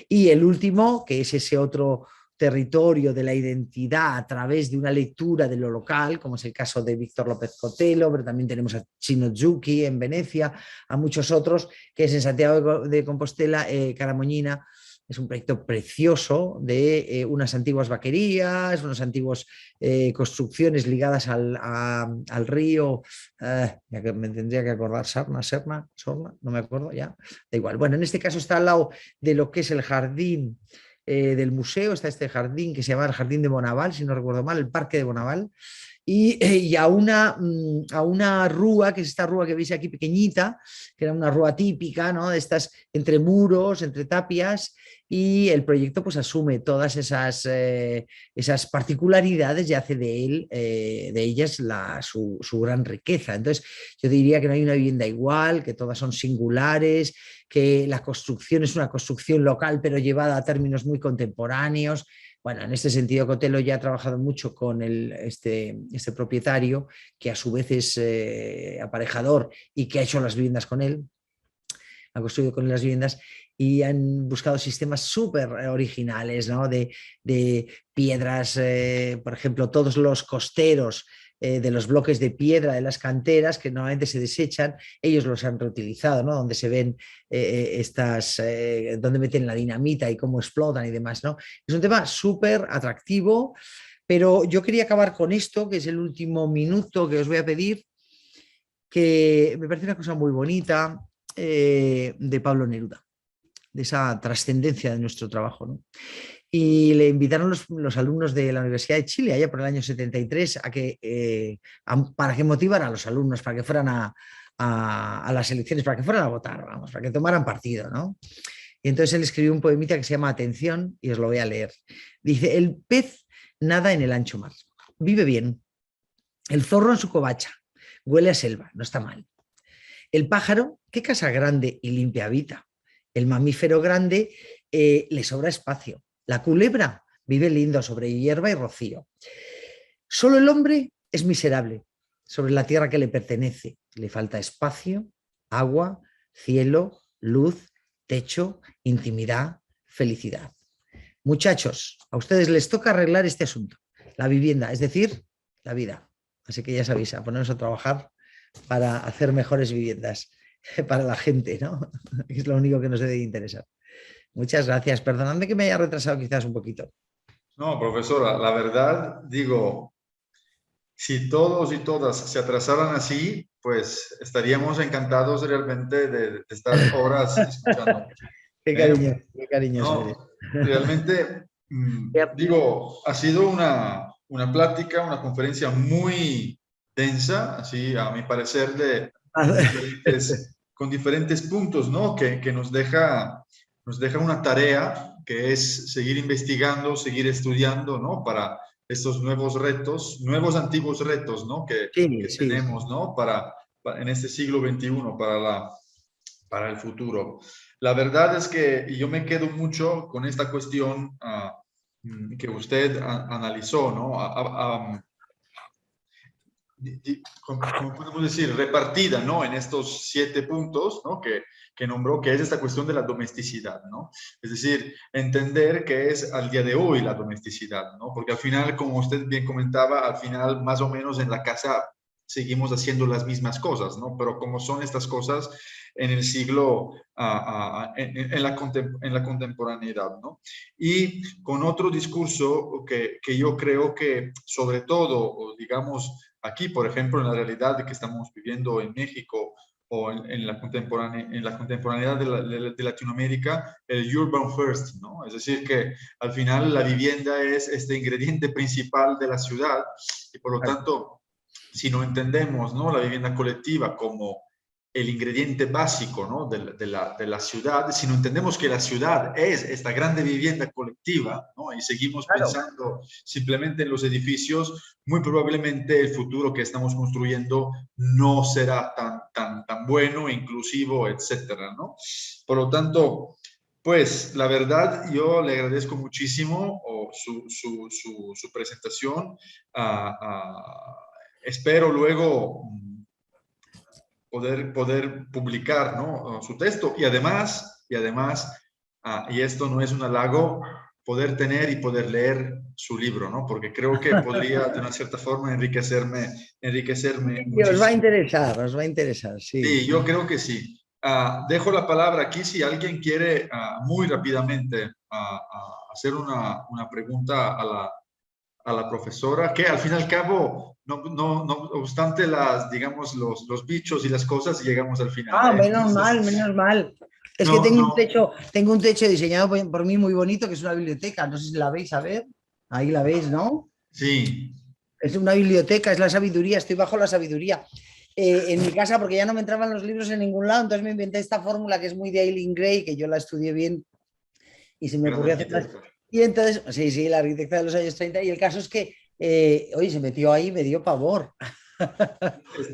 Y el último, que es ese otro territorio de la identidad a través de una lectura de lo local, como es el caso de Víctor López Cotelo, pero también tenemos a Chino Zucchi en Venecia, a muchos otros, que es en Santiago de Compostela, Caramoñina. Es un proyecto precioso de unas antiguas vaquerías, unas antiguas construcciones ligadas al río, ya que me tendría que acordar, Sorna, no me acuerdo ya, da igual. Bueno, en este caso está al lado de lo que es el jardín del museo, está este jardín que se llama el Jardín de Bonaval, si no recuerdo mal, el Parque de Bonaval, y a una rúa, que es esta rúa que veis aquí pequeñita, que era una rúa típica, ¿no? De estas entre muros, entre tapias, y el proyecto pues asume todas esas particularidades y hace de ellas su gran riqueza. Entonces, yo diría que no hay una vivienda igual, que todas son singulares, que la construcción es una construcción local, pero llevada a términos muy contemporáneos. Bueno, en este sentido, Cotelo ya ha trabajado mucho con este propietario, que a su vez es aparejador y que ha hecho las viviendas con él, ha construido con él las viviendas y han buscado sistemas súper originales, ¿no? De piedras, por ejemplo, todos los costeros de los bloques de piedra de las canteras que normalmente se desechan, ellos los han reutilizado, ¿no? Donde se ven donde meten la dinamita y cómo explotan y demás, ¿no? Es un tema súper atractivo, pero yo quería acabar con esto, que es el último minuto que os voy a pedir, que me parece una cosa muy bonita de Pablo Neruda, de esa trascendencia de nuestro trabajo, ¿no? Y le invitaron los alumnos de la Universidad de Chile, allá por el año 73, para que motivaran a los alumnos, para que fueran a las elecciones, para que fueran a votar, vamos, para que tomaran partido, ¿no? Y entonces él escribió un poemita que se llama Atención, y os lo voy a leer. Dice: el pez nada en el ancho mar, vive bien. El zorro en su covacha, huele a selva, no está mal. El pájaro, qué casa grande y limpia habita. El mamífero grande le sobra espacio. La culebra vive lindo sobre hierba y rocío. Solo el hombre es miserable sobre la tierra que le pertenece. Le falta espacio, agua, cielo, luz, techo, intimidad, felicidad. Muchachos, a ustedes les toca arreglar este asunto, la vivienda, es decir, la vida. Así que ya sabéis, a ponernos a trabajar para hacer mejores viviendas para la gente, ¿no? Es lo único que nos debe interesar. Muchas gracias. Perdonadme que me haya retrasado quizás un poquito. No, profesora, la verdad, digo, si todos y todas se atrasaran así, pues estaríamos encantados realmente de estar horas escuchando. ¿Eh? Qué cariñoso eres. No, realmente, digo, ha sido una plática, una conferencia muy densa, así a mi parecer, con diferentes puntos, ¿no? Que nos deja una tarea que es seguir investigando, seguir estudiando, ¿no? Para estos nuevos retos, nuevos antiguos retos, ¿no? Que Sí. tenemos, ¿no? En este siglo XXI, para el futuro. La verdad es que yo me quedo mucho con esta cuestión que usted analizó, ¿no? Como podemos decir, repartida, ¿no? En estos 7 puntos, ¿no? Que nombró, que es esta cuestión de la domesticidad, ¿no? Es decir, entender qué es al día de hoy la domesticidad, ¿no? Porque al final, como usted bien comentaba, al final más o menos en la casa seguimos haciendo las mismas cosas, ¿no? Pero como son estas cosas en el siglo, en la contemporaneidad, ¿no? Y con otro discurso que yo creo que sobre todo, digamos, aquí, por ejemplo, en la realidad de que estamos viviendo en México o en la contemporaneidad de Latinoamérica, el urban first, ¿no? Es decir, que al final la vivienda es este ingrediente principal de la ciudad y por lo tanto, si no entendemos, ¿no? La vivienda colectiva como el ingrediente básico, ¿no? de la ciudad, si no entendemos que la ciudad es esta grande vivienda colectiva, ¿no? Y seguimos Claro. pensando simplemente en los edificios, muy probablemente el futuro que estamos construyendo no será tan bueno, inclusivo, etcétera, ¿no? Por lo tanto, pues la verdad, yo le agradezco muchísimo su presentación. Espero luego poder publicar, ¿no? Su texto y esto no es un halago, poder tener y poder leer su libro, ¿no? Porque creo que podría de una cierta forma enriquecerme Y muchísimo. os va a interesar, sí. Sí, yo creo que sí. Dejo la palabra aquí si alguien quiere muy rápidamente hacer una pregunta a la profesora, que al fin y al cabo, no obstante digamos, los bichos y las cosas, llegamos al final, Ah, ¿eh? menos mal, Entonces, menos mal. Es que no, no, tengo un techo diseñado por mí muy bonito, que es una biblioteca. No sé si la veis, a ver. Ahí la veis, ¿no? sí, Es una biblioteca, es la sabiduría, estoy bajo la sabiduría. En mi casa, porque ya no me entraban los libros en ningún lado, entonces me inventé esta fórmula que es muy de Eileen Gray, que yo la estudié bien y se me gran ocurrió hacerlas. arquitecto. Y entonces, sí, sí, la arquitecta de los años 30. Y el caso es que, oye, se metió ahí, me dio pavor. Es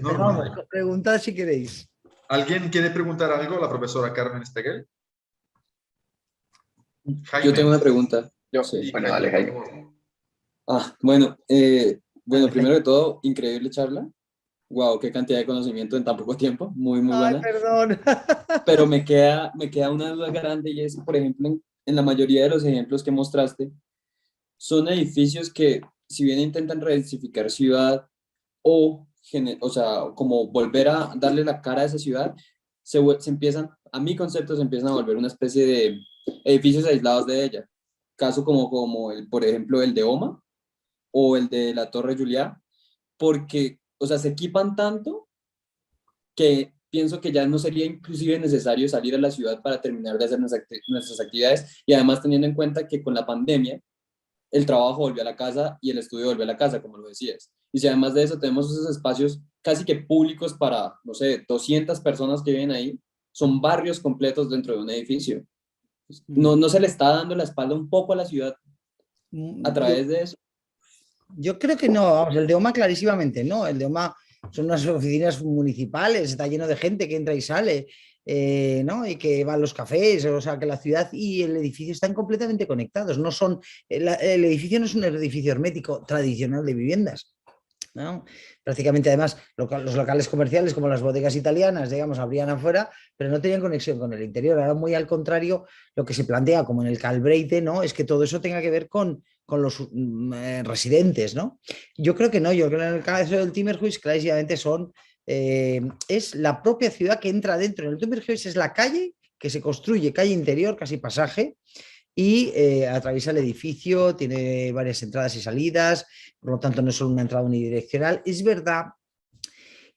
Pero vamos, normal. preguntad si queréis. ¿Alguien quiere preguntar algo a la profesora Carmen Stegel? Yo tengo Jaime, una pregunta. Yo, sí, Sí. bueno, Jaime, dale, por Jaime. favor. Bueno, Dale, primero Jaime. que todo, increíble charla. Wow, qué cantidad de conocimiento en tan poco tiempo. Muy, muy Ay, buena. perdón. Pero me queda una duda grande y es, por ejemplo, en la mayoría de los ejemplos que mostraste, son edificios que, si bien intentan redensificar ciudad o sea, como volver a darle la cara a esa ciudad, se empiezan, a mi concepto, se empiezan a volver una especie de edificios aislados de ella. Caso como el, por ejemplo, el de Oma o el de la Torre Juliá, porque, o sea, se equipan tanto que pienso que ya no sería inclusive necesario salir a la ciudad para terminar de hacer nuestras actividades y además teniendo en cuenta que con la pandemia el trabajo volvió a la casa y el estudio volvió a la casa, como lo decías. Y si además de eso tenemos esos espacios casi que públicos para, no sé, 200 personas que viven ahí, son barrios completos dentro de un edificio. No se le está dando la espalda un poco a la ciudad a Yo, través de eso. yo creo que no, vamos, el de OMA clarísimamente no. El de OMA son unas oficinas municipales, está lleno de gente que entra y sale, ¿no? Y que va a los cafés, o sea, que la ciudad y el edificio están completamente conectados. No son, el edificio no es un edificio hermético tradicional de viviendas. ¿No? Prácticamente, además, los locales comerciales, como las bodegas italianas, digamos, abrían afuera, pero no tenían conexión con el interior. Ahora, muy al contrario, lo que se plantea, como en el Calbreite, ¿no? Es que todo eso tenga que ver con los residentes, ¿no? Yo creo que no, yo creo que en el caso del Timmerhuis, clarísimamente es la propia ciudad que entra dentro. En el Timmerhuis es la calle que se construye, calle interior, casi pasaje, y atraviesa el edificio, tiene varias entradas y salidas, por lo tanto no es solo una entrada unidireccional. Es verdad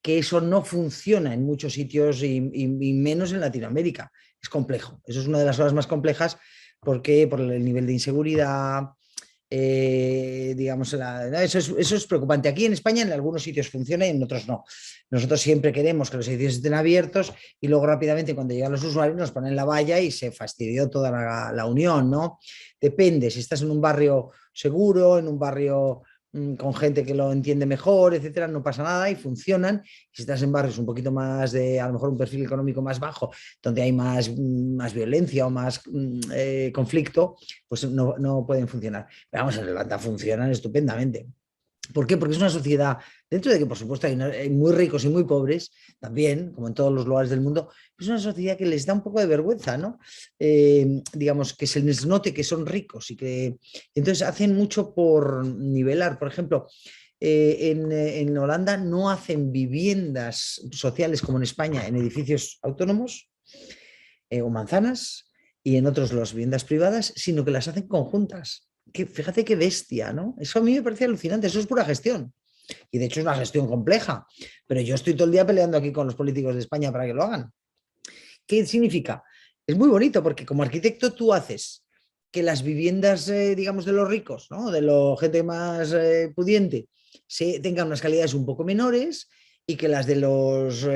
que eso no funciona en muchos sitios y menos en Latinoamérica. Es complejo, eso es una de las cosas más complejas porque por el nivel de inseguridad, digamos, eso es preocupante. Aquí en España en algunos sitios funciona y en otros no. Nosotros siempre queremos que los edificios estén abiertos y luego rápidamente cuando llegan los usuarios nos ponen la valla y se fastidió toda la unión, ¿no? Depende, si estás en un barrio seguro, en un barrio con gente que lo entiende mejor, etcétera, no pasa nada y funcionan. Si estás en barrios un poquito más de, a lo mejor un perfil económico más bajo, donde hay más violencia o más conflicto, pues no pueden funcionar. Pero vamos, en Irlanda funcionan estupendamente. ¿Por qué? Porque es una sociedad, dentro de que por supuesto hay muy ricos y muy pobres, también, como en todos los lugares del mundo, es una sociedad que les da un poco de vergüenza, ¿no? Digamos, que se les note que son ricos y que entonces hacen mucho por nivelar. Por ejemplo, en Holanda no hacen viviendas sociales como en España en edificios autónomos o manzanas y en otros las viviendas privadas, sino que las hacen conjuntas. Fíjate qué bestia, ¿no? Eso a mí me parece alucinante, eso es pura gestión. Y de hecho es una gestión compleja, pero yo estoy todo el día peleando aquí con los políticos de España para que lo hagan. ¿Qué significa? Es muy bonito porque como arquitecto tú haces que las viviendas, digamos, de los ricos, ¿no? De la gente más pudiente, tengan unas calidades un poco menores y que las de los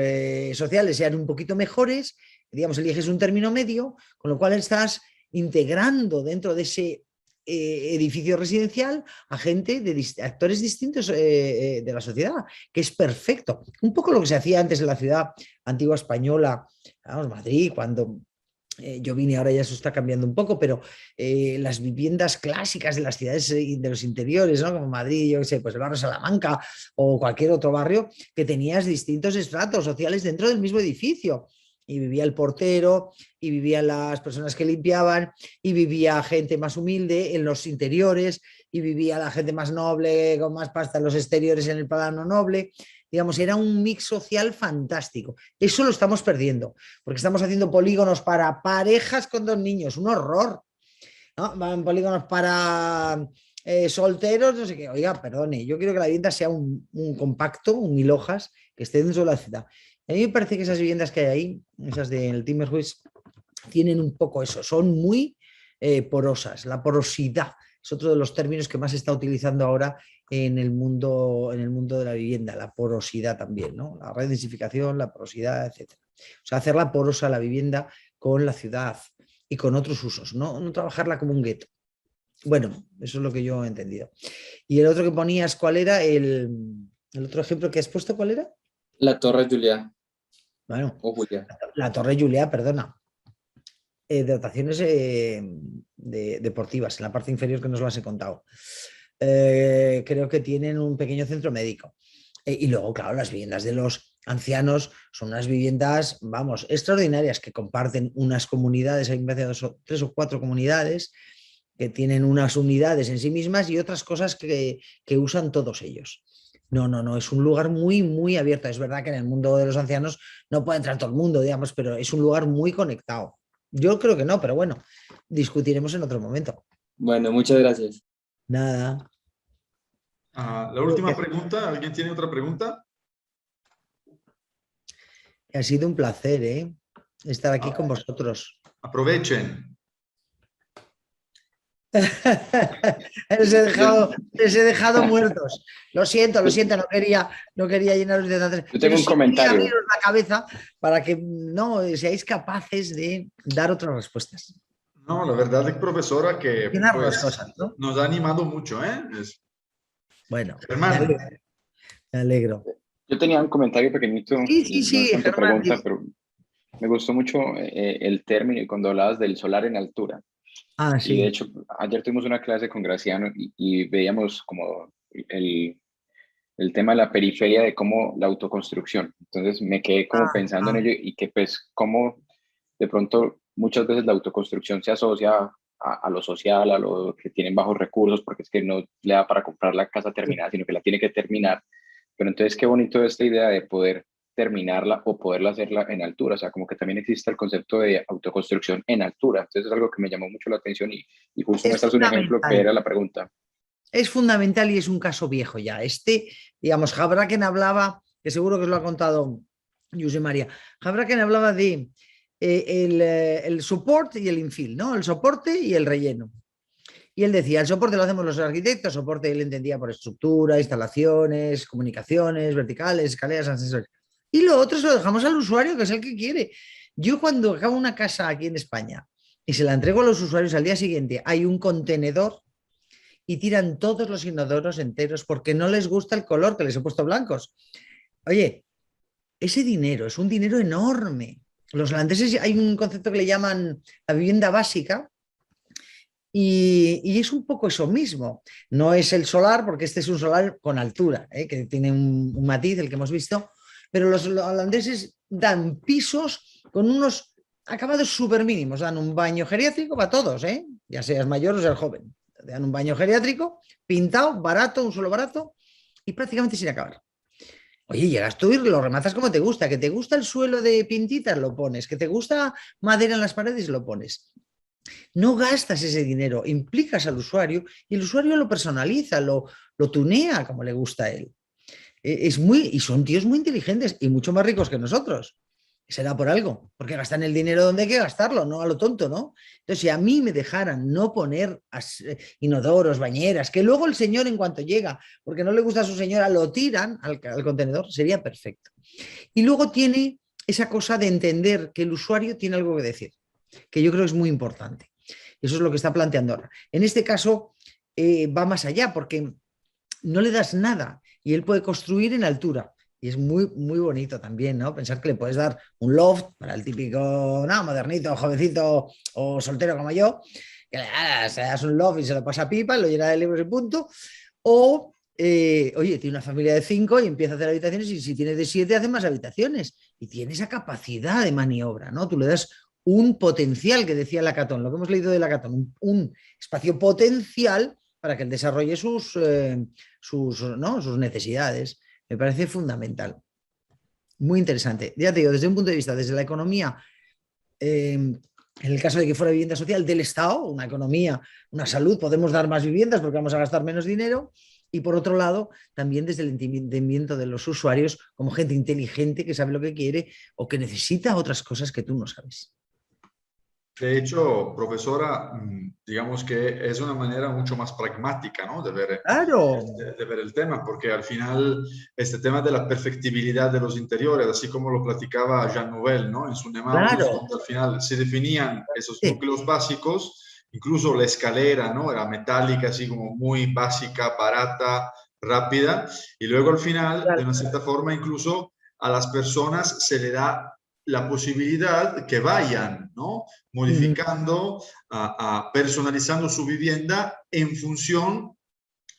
sociales sean un poquito mejores, digamos, eliges un término medio, con lo cual estás integrando dentro de ese edificio residencial a gente de actores distintos de la sociedad, que es perfecto. Un poco lo que se hacía antes en la ciudad antigua española, vamos, Madrid, cuando yo vine, ahora ya eso está cambiando un poco, pero las viviendas clásicas de las ciudades de los interiores, ¿no? Como Madrid, yo qué sé, pues el barrio Salamanca o cualquier otro barrio, que tenías distintos estratos sociales dentro del mismo edificio. Y vivía el portero, y vivían las personas que limpiaban, y vivía gente más humilde en los interiores, y vivía la gente más noble, con más pasta en los exteriores, en el plano noble. Digamos, era un mix social fantástico. Eso lo estamos perdiendo, porque estamos haciendo polígonos para parejas con 2 niños, un horror, ¿no? Van polígonos para solteros, no sé qué. Oiga, perdone, yo quiero que la vivienda sea un compacto, un mil hojas, que esté dentro de la ciudad. A mí me parece que esas viviendas que hay ahí, esas del Timmerhuis, tienen un poco eso, son muy porosas. La porosidad es otro de los términos que más se está utilizando ahora en el mundo de la vivienda, la porosidad también, ¿no? La redensificación, la porosidad, etc. O sea, hacerla porosa la vivienda con la ciudad y con otros usos, no trabajarla como un gueto. Bueno, eso es lo que yo he entendido. Y el otro que ponías, ¿cuál era? El otro ejemplo que has puesto, ¿cuál era? La Torre Julia. Bueno, O Julia. la Torre Julia, perdona. Dotaciones deportivas, en la parte inferior que nos las he contado. Creo que tienen un pequeño centro médico. Y luego, claro, las viviendas de los ancianos son unas viviendas, vamos, extraordinarias, que comparten unas comunidades, hay 3 o 4 comunidades que tienen unas unidades en sí mismas y otras cosas que usan todos ellos. No, es un lugar muy, muy abierto. Es verdad que en el mundo de los ancianos no puede entrar todo el mundo, digamos, pero es un lugar muy conectado. Yo creo que no, pero bueno, discutiremos en otro momento. Bueno, muchas gracias. Nada. La última pregunta, ¿alguien tiene otra pregunta? Ha sido un placer, estar aquí con vosotros. Aprovechen. les he dejado muertos. Lo siento, no quería llenaros de tantas. Yo tengo un comentario. Quería abriros la cabeza para que no seáis capaces de dar otras respuestas. No, la verdad es, profesora, que pues, cosas, ¿no? nos ha animado mucho, ¿eh? Bueno, Germán. me alegro. Yo tenía un comentario pequeñito. Sí, no es Germán, pregunta, pero me gustó mucho el término y cuando hablabas del solar en altura. Sí. Y de hecho, ayer tuvimos una clase con Graciano y veíamos como el tema de la periferia de cómo la autoconstrucción. Entonces me quedé como pensando en ello y que pues cómo de pronto muchas veces la autoconstrucción se asocia a lo social, a lo que tienen bajos recursos, porque es que no le da para comprar la casa terminada, sino que la tiene que terminar. Pero entonces qué bonito esta idea de poder terminarla o poderla hacerla en altura, o sea, como que también existe el concepto de autoconstrucción en altura. Entonces es algo que me llamó mucho la atención y justo me estás un ejemplo que era la pregunta. Es fundamental y es un caso viejo ya. Digamos, Houbraken hablaba, que seguro que os lo ha contado José María, Houbraken hablaba de el soporte y el infill, ¿no? El soporte y el relleno. Y él decía, el soporte lo hacemos los arquitectos, soporte él entendía por estructura, instalaciones, comunicaciones, verticales, escaleras, ascensores. Y lo otro se lo dejamos al usuario, que es el que quiere. Yo cuando acabo una casa aquí en España y se la entrego a los usuarios al día siguiente, hay un contenedor y tiran todos los inodoros enteros porque no les gusta el color que les he puesto blancos. Oye, ese dinero es un dinero enorme. Los holandeses hay un concepto que le llaman la vivienda básica y es un poco eso mismo. No es el solar, porque este es un solar con altura, que tiene un matiz, el que hemos visto, pero los holandeses dan pisos con unos acabados súper mínimos. Dan un baño geriátrico para todos, ya seas mayor o seas joven. Te dan un baño geriátrico, pintado, barato, un suelo barato y prácticamente sin acabar. Oye, llegas tú y lo rematas como te gusta. Que te gusta el suelo de pintitas, lo pones. Que te gusta madera en las paredes, lo pones. No gastas ese dinero, implicas al usuario y el usuario lo personaliza, lo tunea como le gusta a él. Y son tíos muy inteligentes y mucho más ricos que nosotros. Será por algo, porque gastan el dinero donde hay que gastarlo, no a lo tonto, ¿no? Entonces, si a mí me dejaran no poner inodoros, bañeras, que luego el señor en cuanto llega, porque no le gusta a su señora, lo tiran al contenedor, sería perfecto. Y luego tiene esa cosa de entender que el usuario tiene algo que decir, que yo creo que es muy importante. Eso es lo que está planteando ahora. En este caso, va más allá, porque no le das nada y él puede construir en altura. Y es muy, muy bonito también, ¿no? Pensar que le puedes dar un loft para el típico, modernito, jovencito o soltero como yo, que le das un loft y se lo pasa a pipa, lo llena de libros y punto. O, oye, tiene una familia de 5 y empieza a hacer habitaciones y si tiene de 7 hace más habitaciones. Y tiene esa capacidad de maniobra, ¿no? Tú le das un potencial, que decía Lacaton, lo que hemos leído de Lacaton, un espacio potencial para que él desarrolle sus necesidades. Me parece fundamental. Muy interesante. Ya te digo, desde un punto de vista, desde la economía, en el caso de que fuera vivienda social del Estado, una economía, una salud, podemos dar más viviendas porque vamos a gastar menos dinero. Y por otro lado, también desde el entendimiento de los usuarios como gente inteligente que sabe lo que quiere o que necesita otras cosas que tú no sabes. De hecho, profesora, digamos que es una manera mucho más pragmática, ¿no? Claro. De ver el tema, porque al final este tema de la perfectibilidad de los interiores, así como lo platicaba Jean Nouvel, ¿no? En su Nemaus, Claro. donde al final se definían esos Sí. núcleos básicos, incluso la escalera, ¿no? Era metálica, así como muy básica, barata, rápida, y luego al final, Claro. de una cierta forma, incluso a las personas se le da la posibilidad que vayan, ¿no? Modificando, personalizando su vivienda en función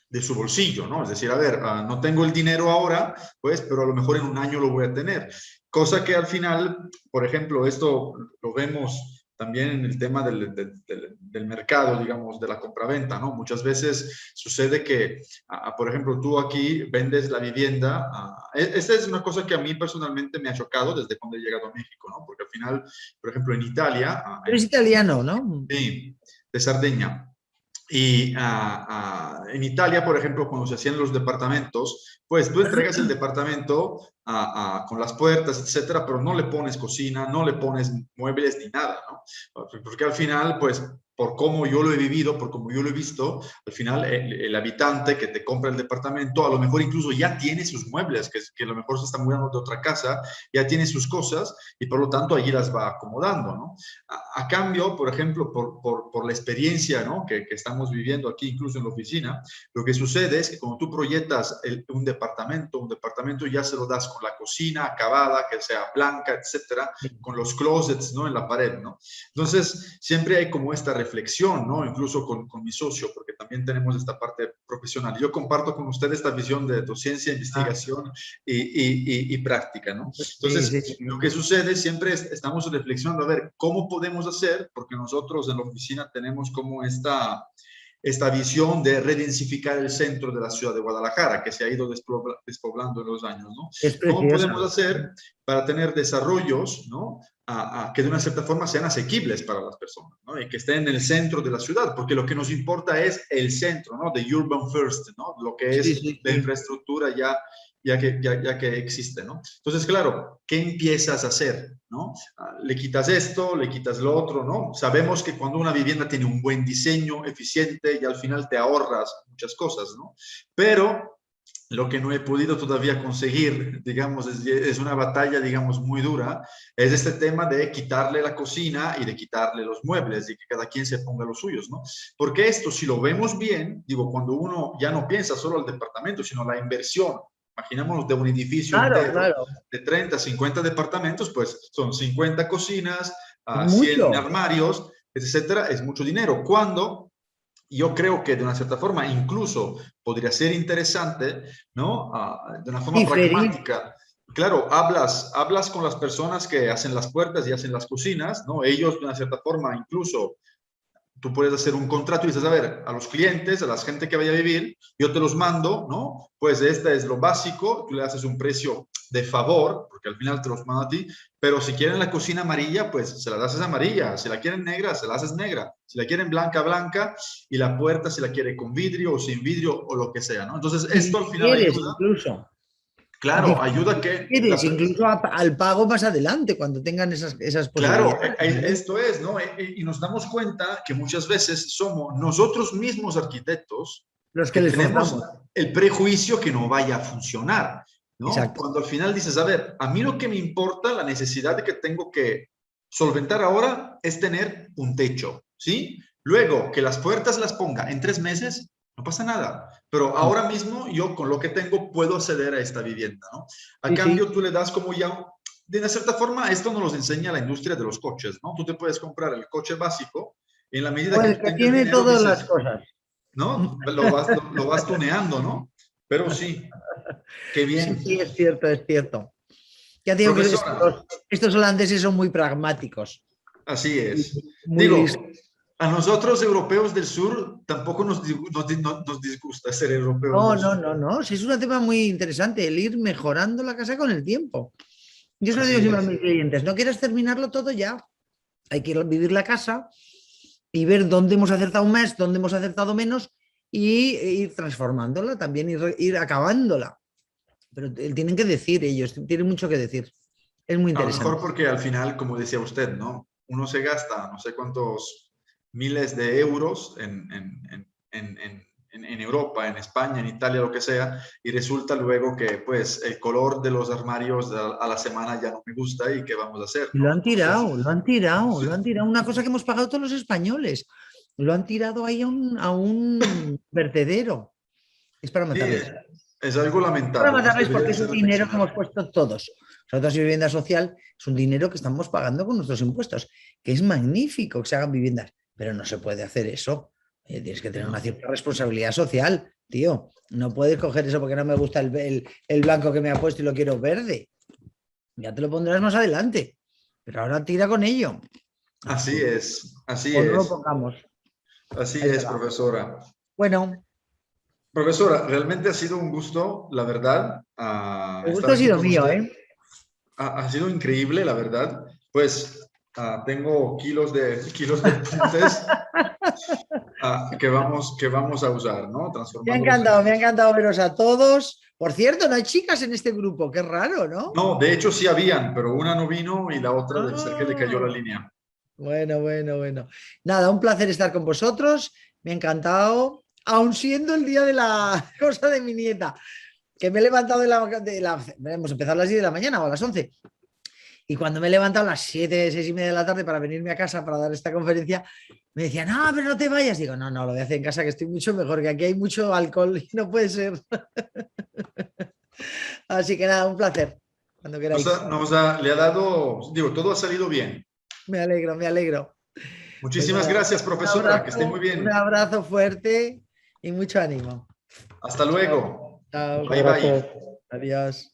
de su bolsillo, ¿no? Es decir, a ver, no tengo el dinero ahora, pues, pero a lo mejor en un año lo voy a tener. Cosa que al final, por ejemplo, esto lo vemos también en el tema del mercado, digamos, de la compraventa, ¿no? Muchas veces sucede que, por ejemplo, tú aquí vendes la vivienda. Esta es una cosa que a mí personalmente me ha chocado desde cuando he llegado a México, ¿no? Porque al final, por ejemplo, en Italia... Eres italiano, ¿no? Sí, de Sardeña. Y en Italia, por ejemplo, cuando se hacían los departamentos, pues tú entregas el departamento con las puertas, etcétera, pero no le pones cocina, no le pones muebles ni nada, ¿no? Porque al final, pues, por cómo yo lo he vivido, por cómo yo lo he visto, al final el habitante que te compra el departamento, a lo mejor incluso ya tiene sus muebles, que a lo mejor se está mudando de otra casa, ya tiene sus cosas y por lo tanto allí las va acomodando, ¿no? A cambio, por ejemplo, por la experiencia, ¿no? que estamos viviendo aquí, incluso en la oficina, lo que sucede es que cuando tú proyectas un departamento ya se lo das con la cocina acabada, que sea blanca, etcétera, con los closets, ¿no? En la pared, ¿no? Entonces, siempre hay como esta reflexión, ¿no? Incluso con mi socio, porque también tenemos esta parte profesional. Yo comparto con usted esta visión de docencia, investigación y práctica, ¿no? Entonces, lo que sucede siempre estamos reflexionando a ver cómo podemos hacer, porque nosotros en la oficina tenemos como esta visión de redensificar el centro de la ciudad de Guadalajara, que se ha ido despoblando en los años, ¿no? ¿Cómo podemos hacer para tener desarrollos, ¿no? Que de una cierta forma sean asequibles para las personas, ¿no? Y que estén en el centro de la ciudad, porque lo que nos importa es el centro, ¿no? The urban first, ¿no? Lo que es la infraestructura ya que existe, ¿no? Entonces, claro, ¿qué empiezas a hacer, no? Le quitas esto, le quitas lo otro, ¿no? Sabemos que cuando una vivienda tiene un buen diseño, eficiente, y al final te ahorras muchas cosas, ¿no? Pero lo que no he podido todavía conseguir, digamos, es una batalla, digamos, muy dura, es este tema de quitarle la cocina y de quitarle los muebles y que cada quien se ponga los suyos, ¿no? Porque esto, si lo vemos bien, digo, cuando uno ya no piensa solo al departamento, sino la inversión, imaginémonos de un edificio Claro, entero claro. de 30, 50 departamentos, pues son 50 cocinas, Es 100 mucho. armarios, etcétera, es mucho dinero. Cuando yo creo que de una cierta forma incluso podría ser interesante, ¿no? De una forma Diferir. pragmática. Claro, hablas con las personas que hacen las puertas y hacen las cocinas, ¿no? Ellos de una cierta forma incluso tú puedes hacer un contrato y dices, a ver, a los clientes, a la gente que vaya a vivir, yo te los mando, ¿no? Pues este es lo básico, tú le haces un precio de favor, porque al final te los mando a ti, pero si quieren la cocina amarilla, pues se las haces amarilla, si la quieren negra, se la haces negra, si la quieren blanca, blanca, y la puerta si la quiere con vidrio o sin vidrio o lo que sea, ¿no? Entonces, Y esto al final difieres ayuda, incluso. claro, ayuda a que Difieres incluso al pago más adelante, cuando tengan esas claro, posibilidades. esto es, ¿no? Y nos damos cuenta que muchas veces somos nosotros mismos arquitectos Los que que les tenemos forzamos. el prejuicio que no vaya a funcionar, ¿no? Exacto. Cuando al final dices, a ver, a mí lo que me importa, la necesidad de que tengo que solventar ahora es tener un techo, ¿sí? Luego, que las puertas las ponga en 3 meses, no pasa nada. Pero ahora mismo yo con lo que tengo puedo acceder a esta vivienda, ¿no? A Sí, sí. cambio, tú le das como ya de una cierta forma, esto nos lo enseña la industria de los coches, ¿no? Tú te puedes comprar el coche básico y en la medida O que el tú que tengas tiene dinero todas las dices, cosas. ¿no? Lo vas tuneando, ¿no? Pero sí, qué Sí, bien. sí, es cierto, es cierto. Ya digo que Profesora, estos holandeses son muy pragmáticos. así es. Muy listos. Digo, a nosotros europeos del sur tampoco nos disgusta ser europeos No, del no, sur. no, no. Sí, es un tema muy interesante, el ir mejorando la casa con el tiempo. Yo se lo digo Así siempre a es. mis clientes, no quieras terminarlo todo ya. Hay que vivir la casa y ver dónde hemos acertado más, dónde hemos acertado menos y ir transformándola, también ir acabándola. Pero tienen que decir ellos, tienen mucho que decir. Es muy A lo mejor interesante. porque al final, como decía usted, ¿no? Uno se gasta no sé cuántos miles de euros en Europa, en España, en Italia, lo que sea, y resulta luego que pues el color de los armarios a la semana ya no me gusta y qué vamos a hacer, Y lo ¿no? han Entonces, tirado, lo han tirado, lo entonces han tirado. Una cosa que hemos pagado todos los españoles. Lo han tirado ahí a un vertedero. Es para sí, matarles. es algo Para lamentable, ¿no? matarles Debería porque de es ser un dinero que hemos reflexionado. puesto todos. Nosotros, vivienda social, es un dinero que estamos pagando con nuestros impuestos, que es magnífico que se hagan viviendas, pero no se puede hacer eso. Tienes que tener una No. cierta responsabilidad social, tío. No puedes coger eso porque no me gusta el blanco que me ha puesto y lo quiero verde. Ya te lo pondrás más adelante, pero ahora tira con ello. Así Absurdo. es, así O no lo es, pongamos. así Ahí es, será. profesora. Bueno, Profesora, realmente ha sido un gusto, la verdad, el estar gusto ha aquí sido con mío, usted. ¿eh? Ha sido increíble, la verdad. Pues tengo kilos de apuntes que vamos a usar, ¿no? Transformándolos en Me ha libros. encantado veros a todos. Por cierto, no hay chicas en este grupo, qué raro, ¿no? No, de hecho sí habían, pero una no vino y la otra debe ser que le cayó la Ah, línea. bueno, bueno, bueno. Nada, un placer estar con vosotros. Me ha encantado, aun siendo el día de la cosa de mi nieta, que me he levantado hemos empezado a las 10 de la mañana o a las 11. Y cuando me he levantado a las 7, 6:30 de la tarde para venirme a casa para dar esta conferencia, me decían, no, pero no te vayas. Digo, no, no, lo voy a hacer en casa, que estoy mucho mejor, que aquí hay mucho alcohol y no puede ser. Así que nada, un placer, cuando queráis. Le ha dado, digo, todo ha salido bien. Me alegro, me alegro. Pues Muchísimas nada, gracias, profesora, que esté muy un bien. abrazo fuerte y mucho ánimo. Hasta Chao, luego. chao. Bye bye. Adiós.